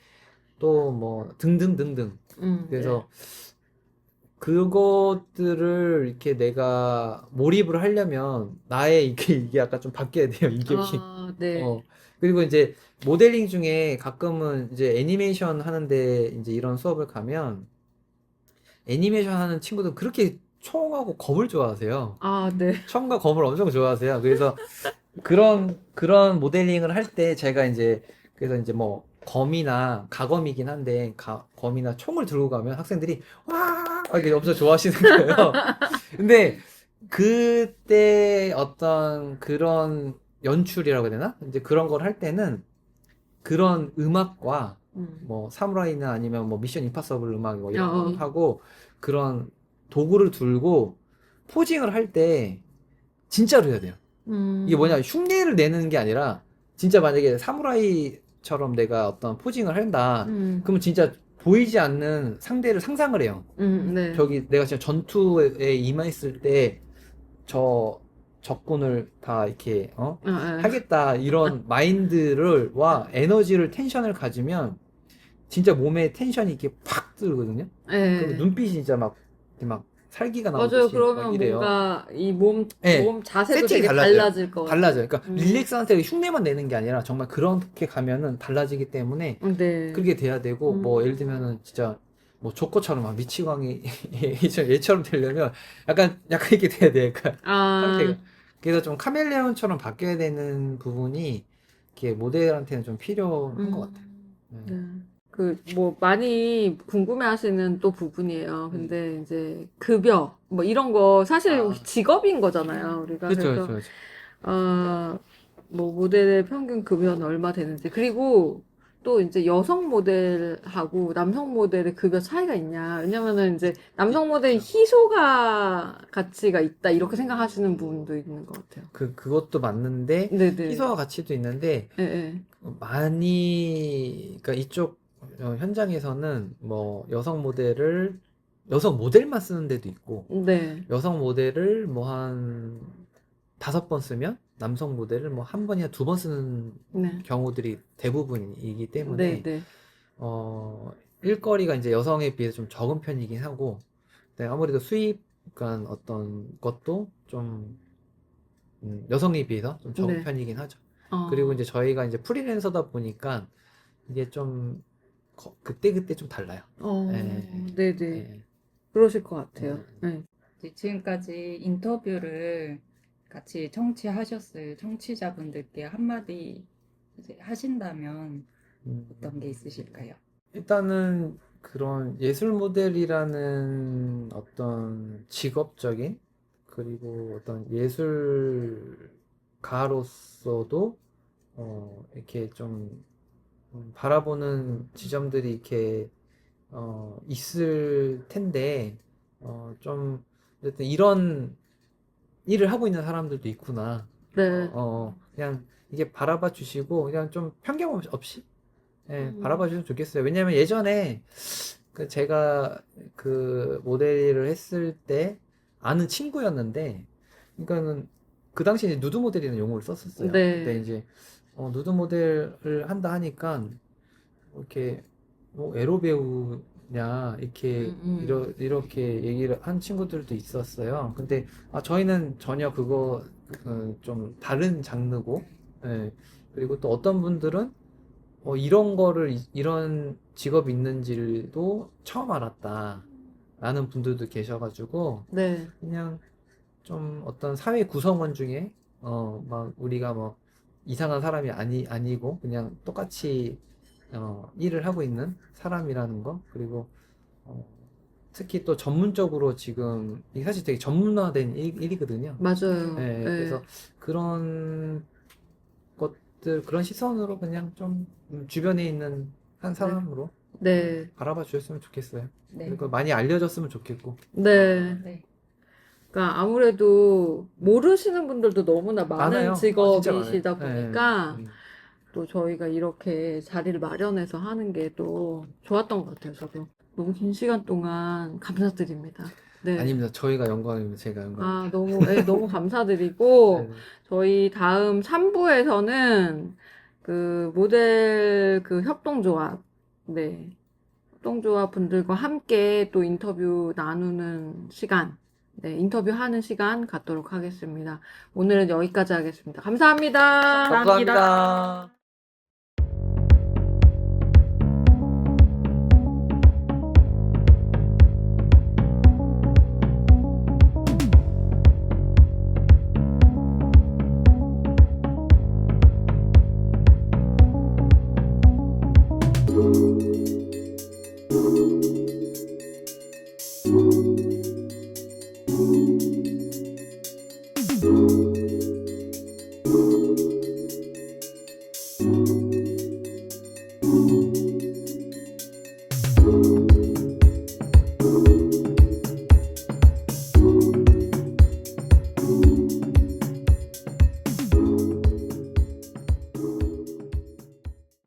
C: 또 뭐 등등등등. 그래서 그것들을 이렇게 내가 몰입을 하려면 나의 이게 약간 좀 바뀌어야 돼요, 인격이.
A: 아, 네.
C: 어. 그리고 이제 모델링 중에 가끔은 이제 애니메이션 하는데 이제 이런 수업을 가면 애니메이션 하는 친구들 그렇게 총하고 검을 좋아하세요.
A: 아, 네.
C: 총과 검을 엄청 좋아하세요. 그래서 그런 모델링을 할 때 제가 이제 그래서 이제 뭐 검이나 가검이긴 한데 검이나 총을 들고 가면 학생들이 와 이렇게 엄청 좋아하시는 거예요. 근데 그때 어떤 그런 연출이라고 해야 되나? 이제 그런 걸 할 때는 그런 음악과 뭐 사무라이나 아니면 뭐 미션 임파서블 음악 뭐 이런 거 하고 그런 도구를 들고 포징을 할 때 진짜로 해야 돼요. 이게 뭐냐, 흉내를 내는 게 아니라, 진짜 만약에 사무라이처럼 내가 어떤 포징을 한다. 그러면 진짜 보이지 않는 상대를 상상을 해요.
A: 네.
C: 저기 내가 진짜 전투에 임했을 때, 적군을 다 이렇게, 하겠다. 이런 와 에너지를, 텐션을 가지면, 진짜 몸에 텐션이 이렇게 팍 들거든요. 그럼 눈빛이 진짜 이렇게 막 살기가
A: 맞아요.
C: 나오듯이 막
A: 그러면
C: 이래요.
A: 뭔가 이 몸
C: 네.
A: 자세도
C: 세팅이
A: 되게
C: 달라져요.
A: 달라질 것 같아요.
C: 달라져요. 그러니까 릴렉스 상태로 흉내만 내는 게 아니라 정말 그렇게 가면은 달라지기 때문에
A: 네.
C: 그렇게 돼야 되고 뭐 예를 들면은 진짜 뭐 조커처럼 막 미치광이 얘처럼 되려면 약간 이렇게 돼야 돼요. 약간 상태가. 그래서 좀 카멜레온처럼 바뀌어야 되는 부분이 이렇게 모델한테는 좀 필요한 것 같아요.
A: 네. 뭐 많이 궁금해 하시는 또 부분이에요. 근데 이제 급여 뭐 이런 거 사실 직업인 거잖아요. 우리가.
C: 그렇죠,
A: 그래서
C: 그렇죠,
A: 뭐 모델의 평균 급여는 얼마 되는지, 그리고 또 이제 여성 모델하고 남성 모델의 급여 차이가 있냐. 왜냐면은 이제 남성 모델이 희소가 가치가 있다 이렇게 생각하시는 분도 있는 것 같아요.
C: 그것도 맞는데
A: 네네.
C: 희소와 가치도 있는데
A: 네.
C: 그러니까 이쪽 현장에서는 뭐 여성 모델만 쓰는 데도 있고,
A: 네.
C: 여성 모델을 뭐 한 5번 쓰면 남성 모델을 뭐 1번이나 2번 쓰는
A: 네.
C: 경우들이 대부분이기 때문에,
A: 네.
C: 일거리가 이제 여성에 비해서 좀 적은 편이긴 하고, 네, 아무래도 수입, 그러니까 어떤 것도 좀, 여성에 비해서 좀 적은
A: 네.
C: 편이긴 하죠. 그리고 이제 저희가 이제 프리랜서다 보니까 이게 좀 그때그때 좀 달라요.
A: 네네.
C: 예.
A: 그러실 것 같아요. 네.
B: 지금까지 인터뷰를 같이 청취하셨을 청취자분들께 한마디 이제 하신다면 어떤 게 있으실까요?
C: 일단은 그런 예술 모델이라는 어떤 직업적인, 그리고 어떤 예술가로서도 이렇게 좀 바라보는 지점들이 이렇게 있을 텐데, 좀 어쨌든 이런 일을 하고 있는 사람들도 있구나.
A: 네.
C: 그냥 이게 바라봐 주시고 그냥 좀 편견 없이 바라봐 주시면 좋겠어요. 왜냐면 예전에 제가 그 모델 일을 했을 때 아는 친구였는데, 그러니까는 그 당시에 누드 모델이라는 용어를 썼었어요.
A: 네.
C: 근데 이제 누드 모델을 한다 하니까 이렇게 뭐 에로 배우냐 이렇게 이렇게 얘기를 한 친구들도 있었어요. 근데 저희는 전혀 그거 좀 다른 장르고, 예. 그리고 또 어떤 분들은 이런 직업이 있는지도 처음 알았다 라는 분들도 계셔가지고,
A: 네.
C: 그냥 좀 어떤 사회 구성원 중에 막 우리가 뭐 이상한 사람이 아니고 그냥 똑같이 일을 하고 있는 사람이라는 거. 그리고 특히 또 전문적으로 지금 이게 사실 되게 전문화된 일이거든요.
A: 맞아요.
C: 네, 그래서 그런 것들, 그런 시선으로 그냥 좀 주변에 있는 한 사람으로
A: 네.
C: 바라봐 주셨으면 좋겠어요.
B: 네.
C: 그리고 많이 알려졌으면 좋겠고.
A: 네.
B: 네.
A: 그러니까 아무래도 모르시는 분들도 너무나
C: 많아요.
A: 많은
C: 진짜
A: 직업이시다
C: 많아요.
A: 보니까
C: 네.
A: 또 저희가 이렇게 자리를 마련해서 하는 게 또 좋았던 것 같아요. 저도 너무 긴 시간 동안 감사드립니다. 네.
C: 아닙니다. 저희가 영광입니다. 제가 영광입니다.
A: 너무 감사드리고,
C: 네네.
A: 저희 다음 3부에서는 그 모델 그 협동조합, 네. 협동조합 분들과 함께 또 인터뷰 나누는 시간, 네. 인터뷰하는 시간 갖도록 하겠습니다. 오늘은 여기까지 하겠습니다. 감사합니다.
C: 감사합니다.